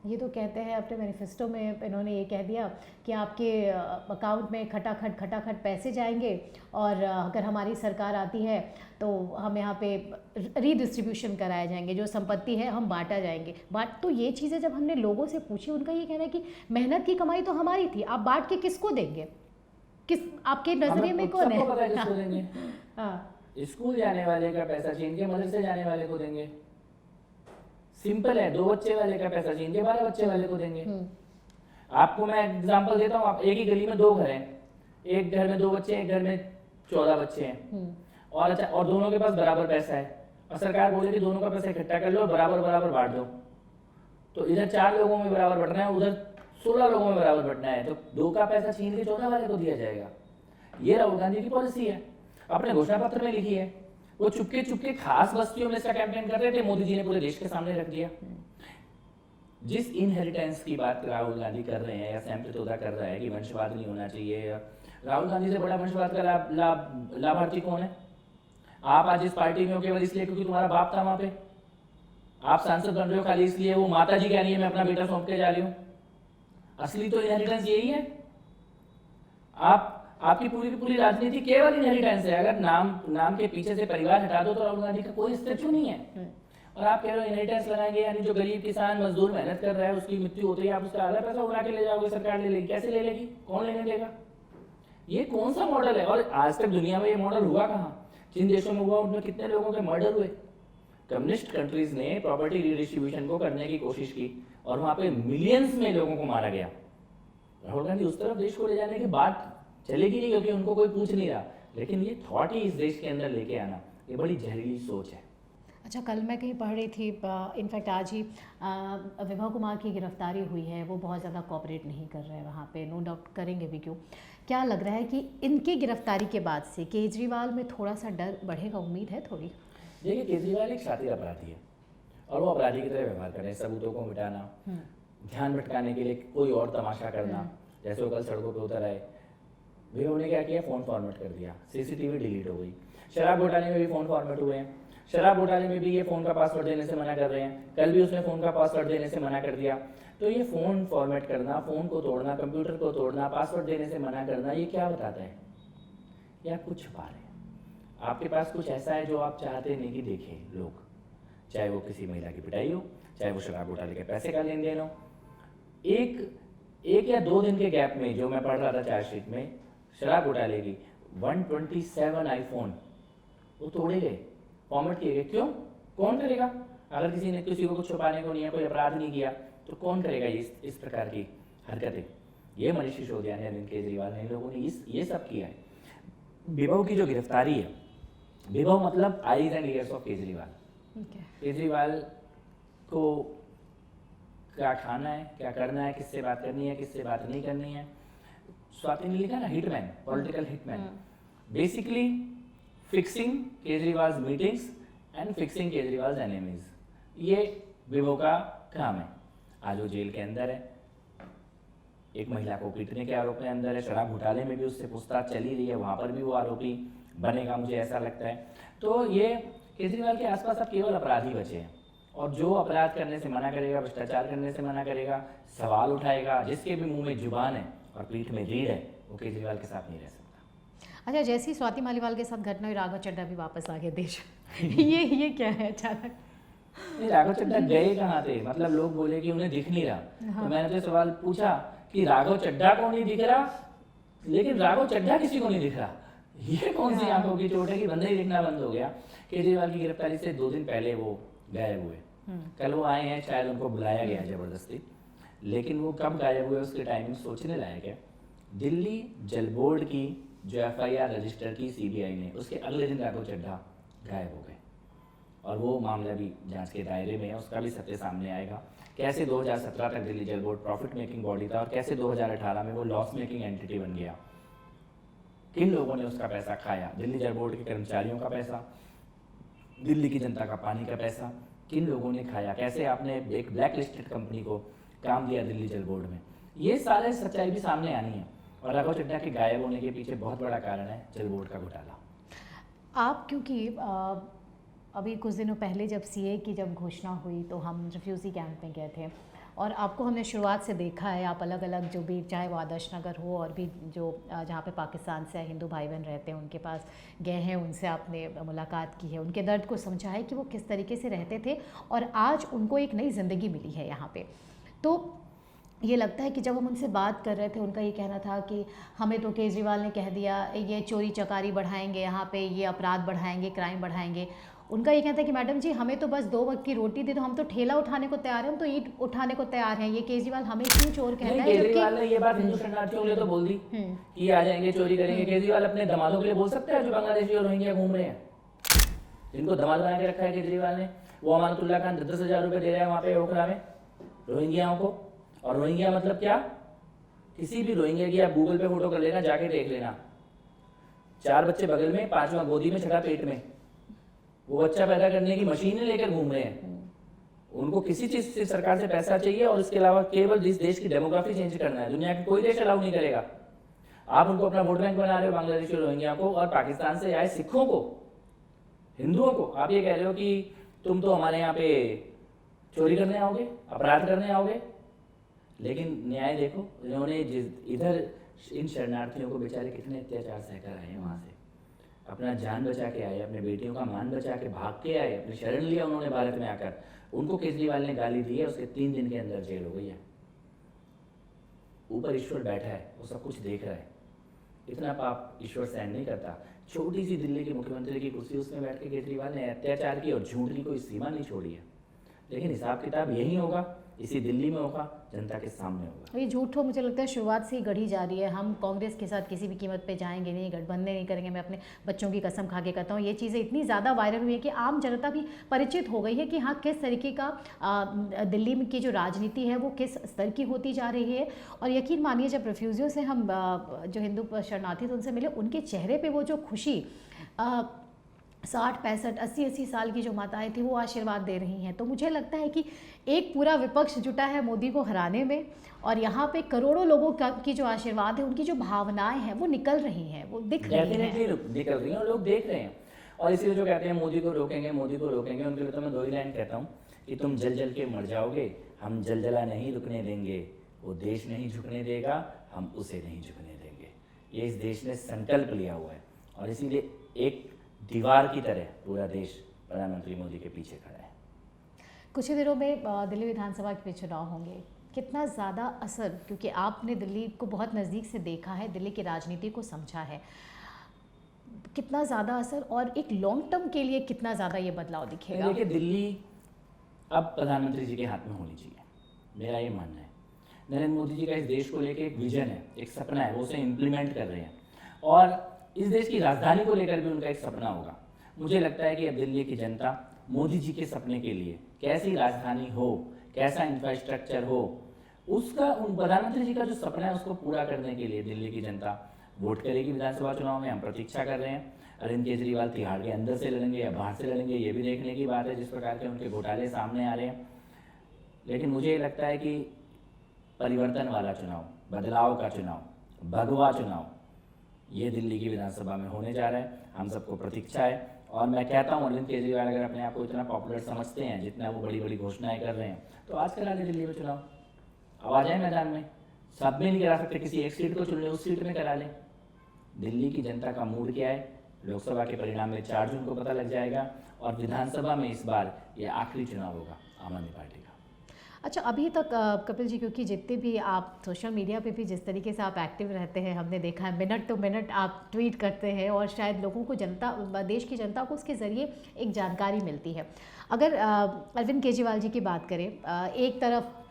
ये तो कहते हैं, अपने मैनिफेस्टो में इन्होंने ये कह दिया कि आपके अकाउंट में खटाखट पैसे जाएंगे, और अगर हमारी सरकार आती है तो हम यहाँ पे रीडिस्ट्रीब्यूशन कराए जाएंगे, जो संपत्ति है हम बांटा जाएंगे। तो ये चीज़ें जब हमने लोगों से पूछी, उनका ये कहना है कि मेहनत की कमाई तो हमारी थी, आप बांट के किसको देंगे? किस आपके नजरिए में कौन है? पता है किसको देंगे? हाँ, स्कूल जाने वाले का पैसा छीन के मदरसे जाने वाले को देंगे। सिंपल है, 2 बच्चे वाले का पैसा छीन के 12 बच्चे वाले को देंगे। आपको मैं एग्जांपल देता हूँ, आप एक ही गली में 2 घर हैं, एक घर में 2 बच्चे हैं, एक घर में 14 बच्चे हैं, और अच्छा, और दोनों के पास बराबर पैसा है, और सरकार बोले कि दोनों का पैसा इकट्ठा कर लो और बराबर बराबर बांट दो। तो इधर 4 लोगों में बराबर बंटना है, उधर 16 लोगों में बराबर बंटना है, तो 2 का पैसा छीन के 14 वाले को दिया जाएगा। ये राहुल गांधी की पॉलिसी है, अपने घोषणा पत्र में लिखी है। वो चुपके खास बस्तियों में इसका कैंपेन कर रहे थे, मोदी जी ने पूरे देश के सामने रख दिया। जिस इनहेरिटेंस की बात राहुल गांधी कर रहे हैं या सैम पित्रोदा कर रहा है कि वंशवाद नहीं होना चाहिए, राहुल गांधी से बड़ा वंशवाद का लाभार्थी कौन है? आप आज इस पार्टी में हो केवल इसलिए क्योंकि तुम्हारा बाप था वहां पे। आप सांसद बन रहे हो खाली इसलिए वो माता जी कह रही है मैं अपना बेटा सौंप के जा रही हूं। असली तो इनहेरिटेंस यही है। आपकी पूरी की पूरी राजनीति केवल इनहेरिटेंस है। अगर नाम के पीछे से परिवार हटा दो तो राहुल गांधी का कोई स्टेचू नहीं है। और आप कह रहे हो इनहेरिटेंस लगाएंगे, यानी जो गरीब किसान मजदूर मेहनत कर रहा है उसकी मृत्यु होती है, आप उसका आधा पैसा उड़ा के ले जाओगे, सरकार ले लेगी। कैसे ले लेगी? कौन लेने देगा? ये कौन सा मॉडल है? और आज तक दुनिया में ये मॉडल हुआ कहाँ? जिन देशों में हुआ उनमें कितने लोगों के मर्डर हुए? कम्युनिस्ट कंट्रीज ने प्रॉपर्टी रिडिस्ट्रीब्यूशन को करने की कोशिश की और वहां पे मिलियंस में लोगों को मारा गया। राहुल गांधी उस तरफ देश को ले जाने की बात चलेगी नहीं, क्योंकि उनको कोई पूछ नहीं रहा, लेकिन ये थॉट ही इस देश के अंदर लेके आना, ये बड़ी जहरीली सोच है। अच्छा, कल मैं कहीं पढ़ रही थी, इनफैक्ट आज ही विभा कुमार की गिरफ्तारी हुई है, वो बहुत ज़्यादा कोऑपरेट नहीं कर रहे हैं वहाँ पे, नो डाउट करेंगे भी क्यों। क्या लग रहा है कि इनकी गिरफ्तारी के बाद से केजरीवाल में थोड़ा सा डर बढ़ेगा, उम्मीद है थोड़ी? देखिए, केजरीवाल एक शातिर अपराधी है और वो अपराधी की तरह व्यवहार कर रहे हैं, सबूतों को मिटाना, ध्यान भटकाने के लिए कोई और तमाशा करना, जैसे वो कल सड़कों पर उतर आए। भैया उन्होंने क्या किया? फ़ोन फॉर्मेट कर दिया, सीसीटीवी डिलीट हो गई। शराब घोटाले में भी फ़ोन फॉर्मेट हुए हैं, शराब घोटाले में भी ये फ़ोन का पासवर्ड देने से मना कर रहे हैं, कल भी उसने फ़ोन का पासवर्ड देने से मना कर दिया। तो ये फ़ोन फॉर्मेट करना, फ़ोन को तोड़ना, कंप्यूटर को तोड़ना, पासवर्ड देने से मना करना, ये क्या बताता है? ये आप कुछ छुपा रहे हैं, आपके पास कुछ ऐसा है जो आप चाहते नहीं कि देखें लोग, चाहे वो किसी महिला की पिटाई हो, चाहे वो शराब घोटाले के पैसे का लेन देन हो। एक या 2 दिन के गैप में, जो मैं पढ़ रहा था चार्जशीट में, शराब घोटाले की 127 आईफोन वो तोड़े गए, फॉर्मेट किए गए। क्यों? कौन करेगा? अगर किसी को कुछ छुपाने को नहीं है, कोई अपराध नहीं किया, तो कौन करेगा इस प्रकार की हरकतें? ये मनीष सिसोदिया ने, अरविंद केजरीवाल ने, इन लोगों ने ये सब किया है। विभव की जो गिरफ्तारी है, विभव मतलब eyes and years of Kejriwal. Kejriwal को क्या खाना है, क्या करना है, किससे बात करनी है, किससे बात नहीं करनी है। स्वाति ने लिखा ना, hitman, political hitman, basically fixing Kejriwal meetings and fixing Kejriwal enemies, ये विभो का काम है। आज वो जेल के अंदर है, एक महिला को पीटने के आरोप में अंदर है, शराब घोटाले में भी उससे पूछताछ चली रही है, वहां पर भी वो आरोपी बनेगा, मुझे ऐसा लगता है। तो ये केजरीवाल के आसपास अब केवल अपराधी बचे हैं, और जो अपराध करने से मना करेगा, भ्रष्टाचार करने से मना करेगा, सवाल उठाएगा, जिसके भी मुंह में जुबान है और पीठ में रीढ़ है, वो केजरीवाल के साथ नहीं रह सकता। अच्छा, जैसे ही स्वाति मालीवाल के साथ घटना हुई, राघव चड्ढा भी वापस आ गए देश। ये क्या है अचानक? नहीं, राघव चड्ढा गए कहाँ थे? मतलब लोग बोले कि उन्हें दिख नहीं रहा। तो मैंने तो सवाल पूछा कि राघव चड्ढा को नहीं दिख रहा, लेकिन राघव चड्ढा किसी को नहीं दिख रहा। ये कौन सी आंखों की चोट है कि बंदा ही दिखना बंद हो गया? केजरीवाल की गिरफ्तारी से 2 दिन पहले वो गायब हुए, कल वो आए हैं, शायद उनको बुलाया गया जबरदस्ती, लेकिन वो कब गायब हुए उसकी टाइमिंग सोचने लायक है। दिल्ली जल बोर्ड की जो FIR रजिस्टर की CBI ने, उसके अगले दिन राघव चड्ढा गायब हो गए, और वो मामला भी जांच के दायरे में है, उसका भी सत्य सामने आएगा। कैसे 2017 तक दिल्ली जल बोर्ड प्रॉफिट मेकिंग बॉडी था और कैसे 2018 में वो लॉस मेकिंग एंटिटी बन गया। किन लोगों ने उसका पैसा खाया? दिल्ली जल बोर्ड के कर्मचारियों का पैसा, दिल्ली की जनता का पानी का पैसा, किन लोगों ने खाया? कैसे आपने एक ब्लैक लिस्टेड कंपनी को काम दिया दिल्ली जल बोर्ड में? ये सारे सच्चाई भी सामने आनी है, और राघव चड्ढा के गायब होने के पीछे बहुत बड़ा कारण है जल बोर्ड का घोटाला। आप क्योंकि अभी कुछ दिनों पहले जब CA की जब घोषणा हुई तो हम रिफ्यूज़ी कैंप में गए थे, और आपको हमने शुरुआत से देखा है, आप अलग अलग जो भी, चाहे वो आदर्श नगर हो और भी जो जहाँ पे पाकिस्तान से हिंदू भाई बहन रहते हैं, उनके पास गए हैं, उनसे आपने मुलाकात की है, उनके दर्द को समझा है कि वो किस तरीके से रहते थे, और आज उनको एक नई ज़िंदगी मिली है यहाँ पे। तो ये लगता है कि जब हम उनसे बात कर रहे थे, उनका ये कहना था कि हमें तो केजरीवाल ने कह दिया ये चोरी चकारी बढ़ाएंगे, यहाँ पे ये अपराध बढ़ाएंगे, क्राइम बढ़ाएंगे। उनका ये कहता है कि मैडम जी, हमें तो बस 2 वक्त की रोटी दे दो, हम तो ठेला उठाने को तैयार हैं, हम तो ईंट उठाने को तैयार हैं। ये केजरीवाल हमें क्यों चोर कहता है? केजरीवाल ने ये बात हिंदू शरणार्थियों के लिए तो बोल दी कि आ जाएंगे, चोरी करेंगे। केजरीवाल अपने दमादों के लिए बोल सकते हैं जो बांग्लादेशी और रोहिंग्या घूम रहे हैं, जिनको दमाद बना के रखा है केजरीवाल ने। वो अमानतुल्लाह खान 10,000 रुपये दे रहा है वहाँ पे ओखला में रोहिंग्याओं को। और रोहिंग्या मतलब क्या? किसी भी रोहिंग्या की आप गूगल पे फोटो कर लेना, जाके देख लेना, 4 बच्चे बगल में, 5वां गोदी में, 6ठा पेट में। वो बच्चा पैदा करने की मशीनें लेकर घूम रहे हैं। उनको किसी चीज से सरकार से पैसा चाहिए, और इसके अलावा केवल इस देश की डेमोग्राफी चेंज करना है। दुनिया के कोई देश अलाउ नहीं करेगा। आप उनको अपना वोट बैंक बना रहे हो, बांग्लादेशी और रोहिंग्या को, और पाकिस्तान से आए सिखों को, हिंदुओं को आप ये कह रहे हो कि तुम तो हमारे यहाँ पे चोरी करने आओगे, अपराध करने आओगे। लेकिन न्याय देखो, इन्होंने इधर इन शरणार्थियों को बेचारे कितने अत्याचार सहकर आए हैं, वहाँ से अपना जान बचा के आए, अपने बेटियों का मान बचा के भाग के आए, अपनी शरण लिया उन्होंने भारत में आकर। उनको केजरीवाल ने गाली दी है, उसके 3 दिन के अंदर जेल हो गई है। ऊपर ईश्वर बैठा है, वो सब कुछ देख रहा है, इतना पाप ईश्वर सहन नहीं करता। छोटी सी दिल्ली के मुख्यमंत्री की कुर्सी, उसमें बैठ के केजरीवाल ने अत्याचार की और झूठ की कोई सीमा नहीं छोड़ी है। लेकिन हिसाब किताब यही होगा, इसी दिल्ली में होगा, जनता के सामने होगा। ये झूठ हो मुझे लगता है शुरुआत से ही गढ़ी जा रही है। हम कांग्रेस के साथ किसी भी कीमत पे जाएंगे नहीं, गठबंधन नहीं करेंगे। मैं अपने बच्चों की कसम खा के कहता हूँ, ये चीज़ें इतनी ज़्यादा वायरल हुई है कि आम जनता भी परिचित हो गई है कि हाँ किस तरीके का दिल्ली में की जो राजनीति है वो किस स्तर की होती जा रही है। और यकीन मानिए जब रिफ्यूजियों से हम जो हिंदू शरणार्थी थे उनसे मिले, उनके चेहरे पर वो जो खुशी 60, 65, 80 साल की जो माताएं थी वो आशीर्वाद दे रही हैं। तो मुझे लगता है कि एक पूरा विपक्ष जुटा है मोदी को हराने में, और यहाँ पे करोड़ों लोगों की जो आशीर्वाद है, उनकी जो भावनाएं हैं वो निकल रही हैं, वो दिख रही हैं, निकल रही हैं और लोग देख रहे हैं। और इसलिए जो कहते हैं मोदी को रोकेंगे, मोदी को रोकेंगे, उनके लिए तो मैं 2 ही लाइन कहता हूँ कि तुम जल जल के मर जाओगे, हम जलजला नहीं रुकने देंगे। वो देश नहीं झुकने देगा, हम उसे नहीं झुकने देंगे। ये इस देश ने संकल्प लिया हुआ है, और इसीलिए एक दीवार की तरह पूरा देश प्रधानमंत्री मोदी के पीछे खड़ा है। कुछ ही दिनों में दिल्ली विधानसभा के चुनाव होंगे, कितना ज़्यादा असर, क्योंकि आपने दिल्ली को बहुत नज़दीक से देखा है, दिल्ली की राजनीति को समझा है, कितना ज़्यादा असर और एक लॉन्ग टर्म के लिए कितना ज़्यादा ये बदलाव दिखेगा? देखिए, दिल्ली अब प्रधानमंत्री जी के हाथ में होनी चाहिए, मेरा ये मानना है। नरेंद्र मोदी जी का इस देश को लेकर एक विजन है, एक सपना है, वो उसे इम्प्लीमेंट कर रहे हैं। और इस देश की राजधानी को लेकर भी उनका एक सपना होगा। मुझे लगता है कि अब दिल्ली की जनता मोदी जी के सपने के लिए, कैसी राजधानी हो, कैसा इंफ्रास्ट्रक्चर हो, उसका, उन प्रधानमंत्री जी का जो सपना है उसको पूरा करने के लिए दिल्ली की जनता वोट करेगी विधानसभा चुनाव में। हम प्रतीक्षा कर रहे हैं। अरविंद केजरीवाल तिहाड़ के अंदर से लड़ेंगे या बाहर से लड़ेंगे, ये भी देखने की बात है, जिस प्रकार के उनके घोटाले सामने आ रहे हैं। लेकिन मुझे ये लगता है कि परिवर्तन वाला चुनाव, बदलाव का चुनाव, भगवा चुनाव, ये दिल्ली की विधानसभा में होने जा रहा है। हम सबको प्रतीक्षा है। और मैं कहता हूँ, अरविंद केजरीवाल अगर अपने आप को इतना पॉपुलर समझते हैं, जितना वो बड़ी बड़ी घोषणाएं कर रहे हैं, तो आज करा लें दिल्ली में चुनाव। अब आ जाए मैदान में, सब में नहीं करा सकते, किसी एक सीट को चुन लें, उस सीट में करा लें। दिल्ली की जनता का मूड क्या है, लोकसभा के परिणाम में 4 जून को पता लग जाएगा। और विधानसभा में इस बार ये आखिरी चुनाव होगा आम आदमी पार्टी का। अच्छा, अभी तक कपिल जी, क्योंकि जितने भी आप सोशल मीडिया पे भी जिस तरीके से आप एक्टिव रहते हैं, हमने देखा है मिनट तो मिनट आप ट्वीट करते हैं, और शायद लोगों को, जनता, देश की जनता को उसके ज़रिए एक जानकारी मिलती है। अगर अरविंद केजरीवाल जी की बात करें, एक तरफ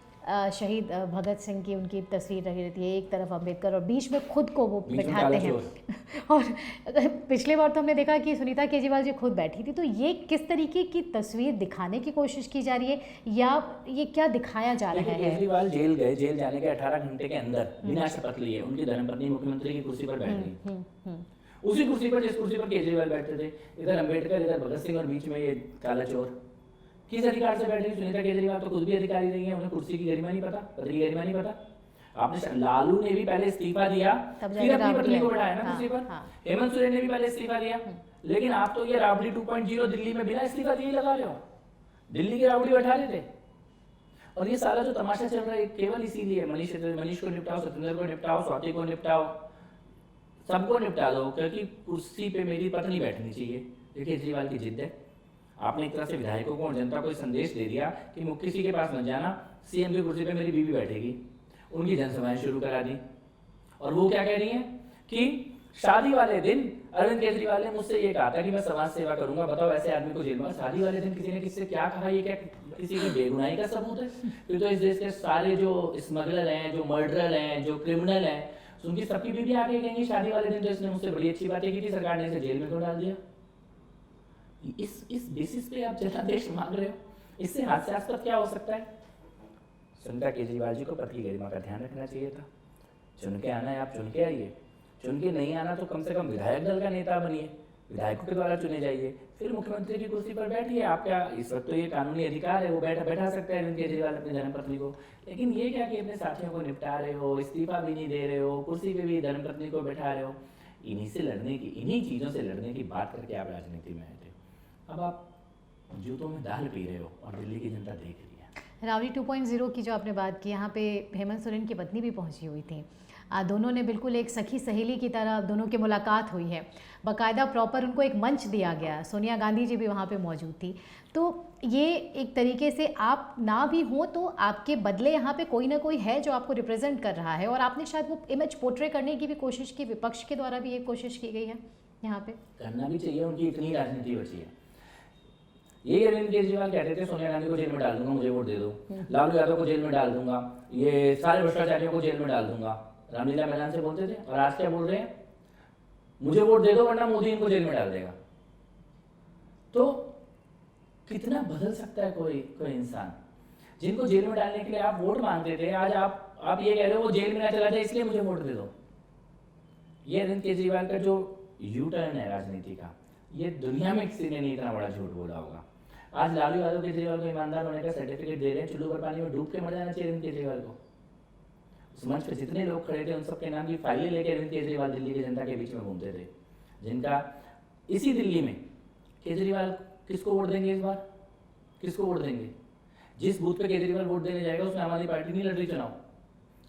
शहीद भगत सिंह की उनकी तस्वीर रही रहती है, एक तरफ अंबेडकर, और बीच में खुद को वो बैठाते हैं। और पिछले बार तो हमने देखा कि सुनीता केजरीवाल जी खुद बैठी थी। तो ये किस तरीके की तस्वीर दिखाने की कोशिश की जा रही है, या ये क्या दिखाया जा रहा है? केजरीवाल जेल गए, जेल जाने के 18 घंटे के अंदर बिना शपथ लिए उनकी धर्मपत्नी मुख्यमंत्री की कुर्सी पर बैठ गई। उसी कुर्सी पर जिस कुर्सी पर केजरीवाल बैठते थे, इधर अंबेडकर, इधर भगत सिंह, और बीच में ये काला चोर। किस अधिकार से बैठे? सुनीता केजरीवाल तो खुद भी अधिकारी नहीं है, उन्हें कुर्सी की गरिमा नहीं पता, पद की गरिमा नहीं पता। आपने, लालू ने भी पहले इस्तीफा दिया, फिर अपनी पत्नी को बैठाया ना कुर्सी पर। हेमंत सोरेन ने भी पहले इस्तीफा दिया। लेकिन आप तो ये राबड़ी 2.0 दिल्ली में बिना इस्तीफा दिए लगा रहे हो, दिल्ली की राबड़ी बैठा रहे थे। और ये सारा जो तमाशा चल रहा है केवल इसीलिए, मनीष को निपटाओ, सत्येंद्र को निपटाओ, स्वाति को निपटाओ, सबको निपटा दो, क्योंकि कुर्सी पे मेरी पत्नी बैठनी चाहिए। ये केजरीवाल की जिद है। आपने एक तरह से विधायकों को और जनता को संदेश दे दिया कि किसी के पास मत जाना, सीएम की कुर्सी पे मेरी बीवी बैठेगी। उनकी जनसभाएं शुरू करा दी। और वो क्या कह रही हैं कि शादी वाले दिन अरविंद केजरीवाल ने मुझसे ये कहा था कि मैं समाज सेवा करूंगा। बताओ, ऐसे आदमी को जेल में, शादी वाले दिन किसी ने किससे क्या कहा? ये क्या किसी की बेगुनाही का सबूत है? फिर तो इस देश के सारे जो स्मगलर हैं, जो मर्डरर हैं, जो क्रिमिनल हैं, उनकी सबकी बीवी आके कहेंगी शादी वाले दिन तो इसने मुझसे बड़ी अच्छी बातें की थी, सरकार ने इसे जेल में क्यों डाल दिया? इस बेसिस पे आप जनादेश मांग रहे हो? इससे हास्यास्पद क्या हो सकता है? सुनीता केजरीवाल जी को पद की गरिमा का ध्यान रखना चाहिए था। चुन के आना है, आप चुन के आइए। चुन के नहीं आना तो कम से कम विधायक दल का नेता बनिए, विधायकों के द्वारा चुने जाइए, फिर मुख्यमंत्री की कुर्सी पर बैठिए। आपका इस वक्त तो ये कानूनी अधिकार है, वो बैठा सकते हैं अरविंद केजरीवाल अपनी धर्मपत्नी को। लेकिन ये क्या कि अपने साथियों को निपटा रहे हो, इस्तीफा भी नहीं दे रहे हो, कुर्सी पे भी धर्मपत्नी को बैठा रहे हो। इन्हीं चीज़ों से लड़ने की बात करके आप राजनीति में आए थे। अब आप जूतों में दाल पी रहे हो और दिल्ली की जनता देख रही है। रावड़ी 2.0 की जो आपने बात की, यहाँ पे हेमंत सोरेन की पत्नी भी पहुँची हुई थी। दोनों ने बिल्कुल एक सखी सहेली की तरह दोनों की मुलाकात हुई है, बाकायदा प्रॉपर उनको एक मंच दिया गया, सोनिया गांधी जी भी वहाँ पे मौजूद थी। तो ये एक तरीके से आप ना भी हों तो आपके बदले यहाँ पे कोई ना कोई है जो आपको रिप्रेजेंट कर रहा है, और आपने शायद वो इमेज पोर्ट्रे करने की भी कोशिश की, विपक्ष के द्वारा भी ये कोशिश की गई है यहाँ पे। करना भी चाहिए, उनकी इतनी राजनीति बची है। यही अरविंद केजरीवाल कहते थे सोनिया गांधी को जेल में डाल दूंगा, मुझे वोट दे दो, लालू यादव को जेल में डाल दूंगा, ये सारे भ्रष्टाचारियों को जेल में डाल दूंगा, रामलीला मैदान से बोलते थे। और आज क्या बोल रहे हैं, मुझे वोट दे दो वरना मोदी इनको जेल में डाल देगा। तो कितना बदल सकता है कोई इंसान। जिनको जेल में डालने के लिए आप वोट मांगते थे, आज आप ये कह रहे हो वो जेल में ना चला जाए इसलिए मुझे वोट दे दो। ये अरविंद केजरीवाल का जो यू टर्न है राजनीति का, ये दुनिया में किसी ने नहीं इतना बड़ा झूठ बोला होगा। आज लालू यादव केजरीवाल को ईमानदार होने का सर्टिफिकेट दे रहे हैं, चुल्लू पर पानी में डूब के मर जाना चाहिए अरविंद केजरीवाल को। उस मंच पे जितने लोग खड़े थे उन सबके नाम की फाइलें लेके अरविंद केजरीवाल दिल्ली की जनता के बीच में घूमते थे, जिनका इसी दिल्ली में केजरीवाल किसको वोट देंगे इस बार, किसको वोट देंगे? जिस बूथ पे केजरीवाल वोट देने जाएगा उसमें आम आदमी पार्टी नहीं लड़ रही चुनाव,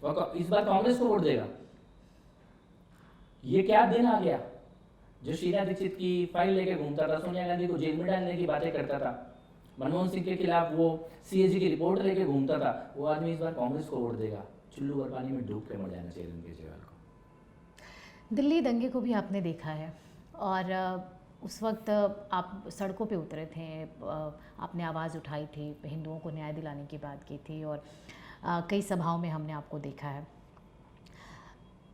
और इस बार कांग्रेस को वोट देगा। ये क्या दिन आ गया? जो शीला दीक्षित की फाइल लेके घूमता था, सोनिया गांधी को जेल में डालने की बातें करता था, मनमोहन सिंह के खिलाफ वो सीएजी की रिपोर्ट लेके घूमता था, वो आदमी इस बार कांग्रेस को वोट देगा। चुल्लू और पानी में डूब के मर जाना चाहिए केजरीवाल को। दिल्ली दंगे को भी आपने देखा है, और उस वक्त आप सड़कों पे उतरे थे, आपने आवाज़ उठाई थी, हिंदुओं को न्याय दिलाने की बात की थी, और कई सभाओं में हमने आपको देखा है।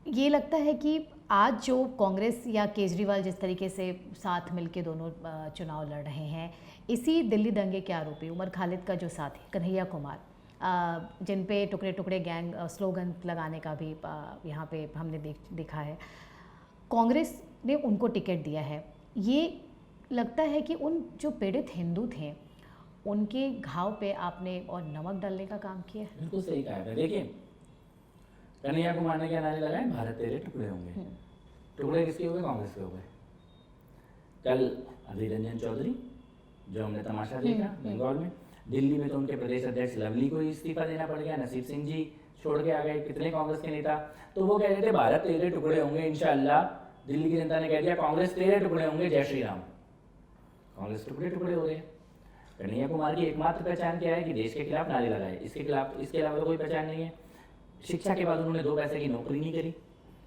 ये लगता है कि आज जो कांग्रेस या केजरीवाल जिस तरीके से साथ मिलके दोनों चुनाव लड़ रहे हैं, इसी दिल्ली दंगे के आरोपी उमर खालिद का जो साथी कन्हैया कुमार, जिन पे टुकड़े टुकड़े गैंग स्लोगन लगाने का भी यहाँ पे हमने देखा है, कांग्रेस ने उनको टिकट दिया है। ये लगता है कि उन जो पीड़ित हिंदू थे उनके घाव पे आपने और नमक डालने का काम किया है। बिल्कुल सही कहा है। देखिए कन्हैया कुमार ने क्या नारे लगाए, भारत तेरे टुकड़े होंगे। टुकड़े किसके हो गए? कांग्रेस के हो गए। कल अधीर रंजन चौधरी जो हमने तमाशा देखा बंगाल में, दिल्ली में तो उनके प्रदेश अध्यक्ष लवली को इस्तीफा देना पड़ गया, नसीब सिंह जी छोड़ के आ गए, कितने कांग्रेस के नेता। तो वो कह रहे थे भारत तेरे टुकड़े होंगे इंशाअल्लाह, दिल्ली की जनता ने कह दिया कांग्रेस तेरे टुकड़े होंगे, जय श्री राम। कांग्रेस टुकड़े टुकड़े हो रहे हैं। कन्हैया कुमार की एकमात्र पहचान क्या है कि देश के खिलाफ नारे लगाए, इसके अलावा तो कोई पहचान नहीं है। शिक्षा के बाद उन्होंने 2 पैसे की नौकरी नहीं करी।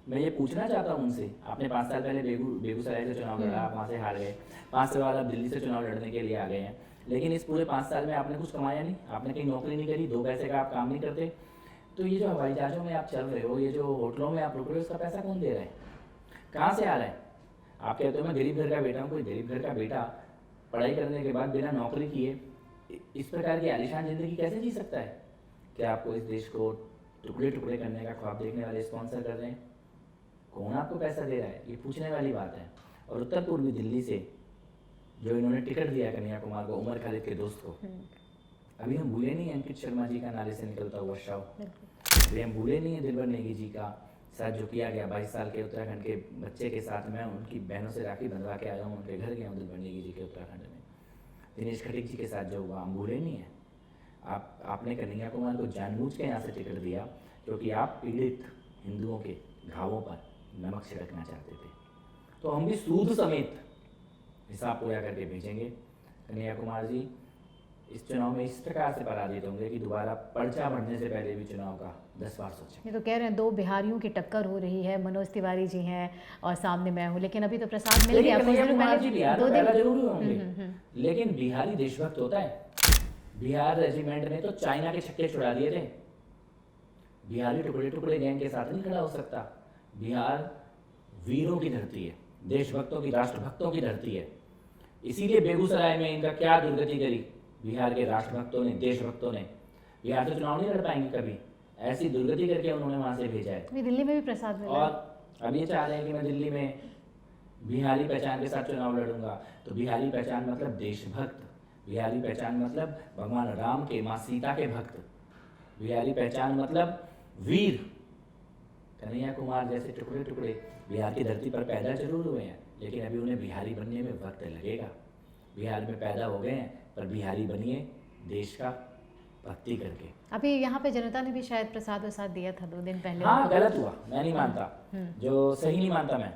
मैं ये पूछना चाहता हूँ उनसे, आपने 5 साल पहले बेगूसराय से चुनाव लड़ा, आप वहाँ से हार गए, 5 साल बाद आप दिल्ली से चुनाव लड़ने के लिए आ गए हैं, लेकिन इस पूरे 5 साल में आपने कुछ कमाया नहीं, आपने कहीं नौकरी नहीं करी, 2 पैसे का आप काम नहीं करते। तो ये जो हवाई जहाज़ों में आप चल रहे हो, ये जो होटलों में आप रुक रहे हो, उसका पैसा कौन दे रहा है? कहाँ से आ रहा है? आप कहते हो मैं गरीब घर का बेटा हूँ। कोई गरीब घर का बेटा पढ़ाई करने के बाद बिना नौकरी किए इस प्रकार की आलीशान जिंदगी कैसे जी सकता है? क्या आपको इस देश को टुकड़े टुकड़े करने का ख्वाब देखने वाले स्पॉन्सर कर रहे हैं? कौन आपको पैसा दे रहा है? ये पूछने वाली बात है। और उत्तर पूर्वी दिल्ली से जो इन्होंने टिकट दिया कन्हैया कुमार को, उमर खालिद के दोस्त को, अभी हम भूले नहीं अंकित शर्मा जी का नारे से निकलता हुआ शव, अभी हम भूले नहीं है दिलबर नेगी जी का साथ जो किया गया 22 साल के उत्तराखंड के बच्चे के साथ। मैं उनकी बहनों से राखी बंधवा के आया हूँ, उनके घर गया हूँ दिलबर नेगी जी के उत्तराखंड में। दिनेश खटीक जी के साथ जो हुआ हम भूले नहीं है। आपने कन्हैया कुमार को जानबूझ के यहाँ से टिकट दिया क्योंकि आप पीड़ित हिंदुओं के घावों पर नमक छिड़कना चाहते थे। तो हम भी सूद समेत हिसाब पूरा करके भेजेंगे। कन्हैया कुमार जी इस चुनाव में इस प्रकार से पराजित होंगे कि दोबारा पर्चा बढ़ने से पहले भी चुनाव का 10 बार सोचें। ये तो कह रहे हैं 2 बिहारियों की टक्कर हो रही है, मनोज तिवारी जी हैं और सामने मैं हूँ, लेकिन अभी तो प्रसाद मिल गया। कन्हैया कुमार जी बिहार में पहला जरूर होंगे, लेकिन बिहारी देशभक्त होता है। बिहार रेजिमेंट ने तो चाइना के छक्के छुड़ा दिए थे। बिहारी टुकड़े टुकड़े गैंग के साथ नहीं खड़ा हो सकता। बिहार वीरों की धरती है, देशभक्तों की, राष्ट्रभक्तों की धरती है। इसीलिए बेगूसराय में इनका क्या दुर्गति करी बिहार के राष्ट्रभक्तों ने, देशभक्तों ने। बिहार से चुनाव नहीं लड़ पाएंगे कभी, ऐसी दुर्गति करके उन्होंने वहां से भेजा है। दिल्ली में भी प्रसाद मिला और अब ये चाह रहे हैं कि मैं दिल्ली में बिहारी पहचान के साथ चुनाव लड़ूंगा। तो बिहारी पहचान मतलब देशभक्त, बिहारी पहचान मतलब भगवान राम के, माँ सीता के भक्त, बिहारी पहचान मतलब वीर। कन्हैया कुमार जैसे टुकड़े टुकड़े बिहार की धरती पर पैदा जरूर हुए हैं, लेकिन अभी उन्हें बिहारी बनने में वक्त लगेगा। बिहार में पैदा हो गए हैं, पर बिहारी बनिए, देश का भक्ति करके। अभी यहाँ पे जनता ने भी शायद प्रसाद वसाद दिया था 2 दिन पहले। हाँ, गलत हुआ, मैं नहीं मानता, जो सही नहीं मानता मैं।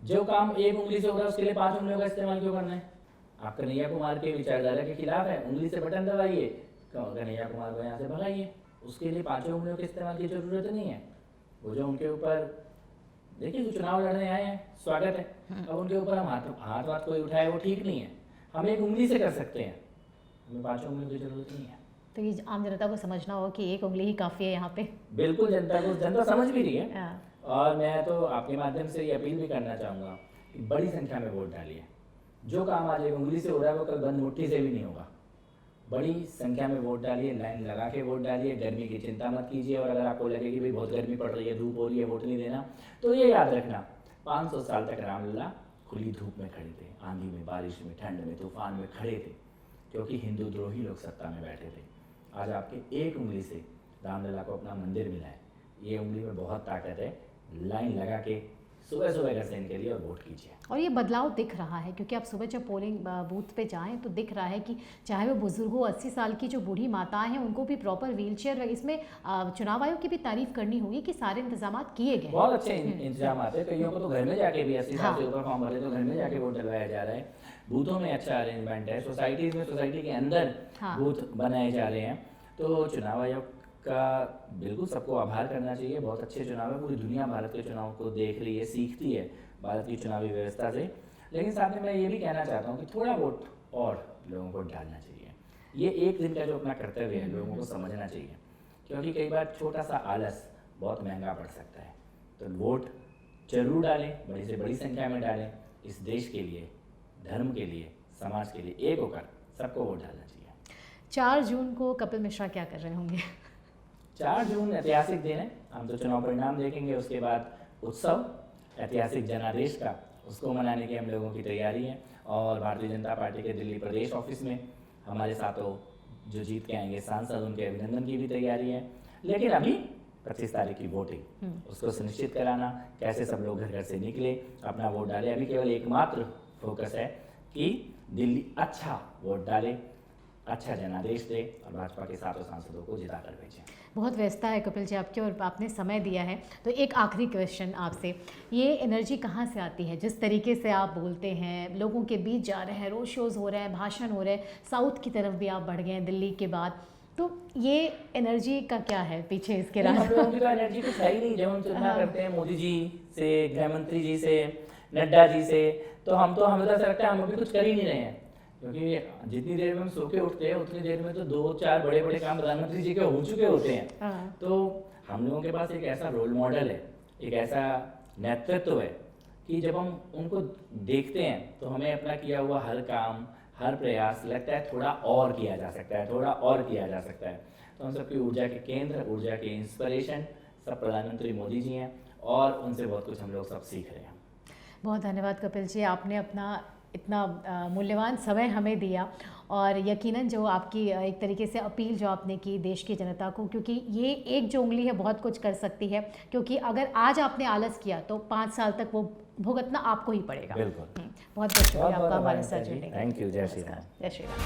जो काम एक उंगली से हो रहा है उसके लिए 5 उंगलियों का इस्तेमाल क्यों करना है? आप कन्हैया कुमार के विचारधारा के खिलाफ है, उंगली से बटन दबाइए, कन्हैया कुमार को यहाँ से भगाइए, उसके लिए 5 उंगलियों के इस्तेमाल की जरूरत नहीं है। वो जो उनके ऊपर, देखिए जो चुनाव लड़ने आए हैं, स्वागत है, अब उनके ऊपर हम हाथ कोई उठाए वो ठीक नहीं है। हम एक उंगली से कर सकते हैं, हमें 5 उंगलियों की जरूरत नहीं है। तो ये आम जनता को समझना होगा कि एक उंगली ही काफ़ी है यहाँ पे। बिल्कुल, जनता समझ भी रही है। हाँ। और मैं तो आपके माध्यम से ये अपील भी करना चाहूँगा कि बड़ी संख्या में वोट डालिए। जो काम आज एक उंगली से हो रहा है वो कल बंद मुट्ठी से भी नहीं होगा। बड़ी संख्या में वोट डालिए, लाइन लगा के वोट डालिए, गर्मी की चिंता मत कीजिए। और अगर आपको लगे कि भाई बहुत गर्मी पड़ रही है, धूप हो रही है, वोट नहीं देना, तो ये याद रखना 500 साल तक रामलला खुली धूप में खड़े थे, आंधी में, बारिश में, ठंड में, तूफान में खड़े थे, क्योंकि हिंदू द्रोही लोग सत्ता में बैठे थे। आज आपके एक उंगली से रामलला को अपना मंदिर मिला है। ये उंगली में बहुत ताकत है। लाइन लगा के सुबह सुबह घर से निकलिए और वोट कीजिए। और ये बदलाव दिख रहा है, क्योंकि आप सुबह जब पोलिंग बूथ पे जाएं तो दिख रहा है कि चाहे वो बुजुर्ग हो, 80 साल की जो बूढ़ी माताएं हैं उनको भी प्रॉपर व्हीलचेयर, इसमें चुनाव आयोग की भी तारीफ करनी होगी कि सारे इंतजाम किए गए। बहुत अच्छे इंतजाम आते हैं। कईयों को तो घर में जाके भी 80 साल से ऊपर फॉर्म भरे तो घर में जाके वोट डलवाया जा रहा है। बूथों में अच्छा अरेंजमेंट है, सोसाइटीज़ में सोसाइटी के अंदर बूथ बनाए जा रहे हैं। तो चुनाव आयोग का बिल्कुल सबको आभार करना चाहिए। बहुत अच्छे चुनाव है, पूरी दुनिया भारत के चुनाव को देख रही है, सीखती है भारत की चुनावी व्यवस्था से। लेकिन साथ में मैं ये भी कहना चाहता हूँ कि थोड़ा वोट और लोगों को डालना चाहिए। ये एक दिन का जो अपना कर्तव्य है लोगों को समझना चाहिए, क्योंकि कई बार छोटा सा आलस बहुत महंगा पड़ सकता है। तो वोट जरूर डालें, बड़ी से बड़ी संख्या में डालें। इस देश के लिए, धर्म के लिए, समाज के लिए एक होकर सबको वोट डालना चाहिए। 4 जून को कपिल मिश्रा क्या कर रहे होंगे? 4 जून ऐतिहासिक दिन है। हम तो चुनाव परिणाम देखेंगे, उसके बाद उत्सव ऐतिहासिक जनादेश का, उसको मनाने की हम लोगों की तैयारी है। और भारतीय जनता पार्टी के दिल्ली प्रदेश ऑफिस में हमारे साथों जो जीत के आएंगे सांसद, उनके अभिनंदन की भी तैयारी है। लेकिन अभी 25 तारीख की वोटिंग, उसको सुनिश्चित कराना, कैसे सब लोग घर घर से निकले, अपना वोट डाले। अभी केवल एकमात्र फोकस है कि दिल्ली अच्छा वोट डाले, अच्छा जनादेश दे और भाजपा के सातों सांसदों को जिता कर भेजें। बहुत व्यस्तता है कपिल जी आपकी, और आपने समय दिया है। तो एक आखिरी क्वेश्चन आपसे, ये एनर्जी कहाँ से आती है? जिस तरीके से आप बोलते हैं, लोगों के बीच जा रहे हैं, रोड शोज़ हो रहे हैं, भाषण हो रहे हैं, साउथ की तरफ भी आप बढ़ गए हैं दिल्ली के बाद, तो ये एनर्जी का क्या है पीछे इसके राज? हम लोगों की तो एनर्जी कुछ है ही नहीं। जब हम तुलना करते हैं मोदी जी से, गृह मंत्री जी से, नड्डा जी से, तो हमें तो ऐसा लगता है हम अभी कुछ कर ही नहीं रहे हैं। क्योंकि जितनी देर में हम सो के उठते हैं उतनी देर में तो 2-4 बड़े बड़े काम प्रधानमंत्री जी के हो चुके होते हैं। तो हम लोगों के पास एक ऐसा रोल मॉडल है, एक ऐसा नेतृत्व है कि जब हम उनको देखते हैं तो हमें अपना किया हुआ हर काम, हर प्रयास लगता है थोड़ा और किया जा सकता है, थोड़ा और किया जा सकता है। तो हम सबकी ऊर्जा के केंद्र, ऊर्जा के इंस्पिरेशन सब प्रधानमंत्री मोदी जी हैं, और उनसे बहुत कुछ हम लोग सब सीख रहे हैं। बहुत धन्यवाद कपिल जी, आपने अपना इतना मूल्यवान समय हमें दिया। और यकीनन जो आपकी एक तरीके से अपील जो आपने की देश की जनता को, क्योंकि ये एक जो उंगली है बहुत कुछ कर सकती है, क्योंकि अगर आज आपने आलस किया तो 5 साल तक वो भुगतना आपको ही पड़ेगा। बिल्कुल। बहुत बहुत शुक्रिया आपका हमारे साथ जुड़ने के लिए। Thank you. जय श्री राम। जय श्री राम।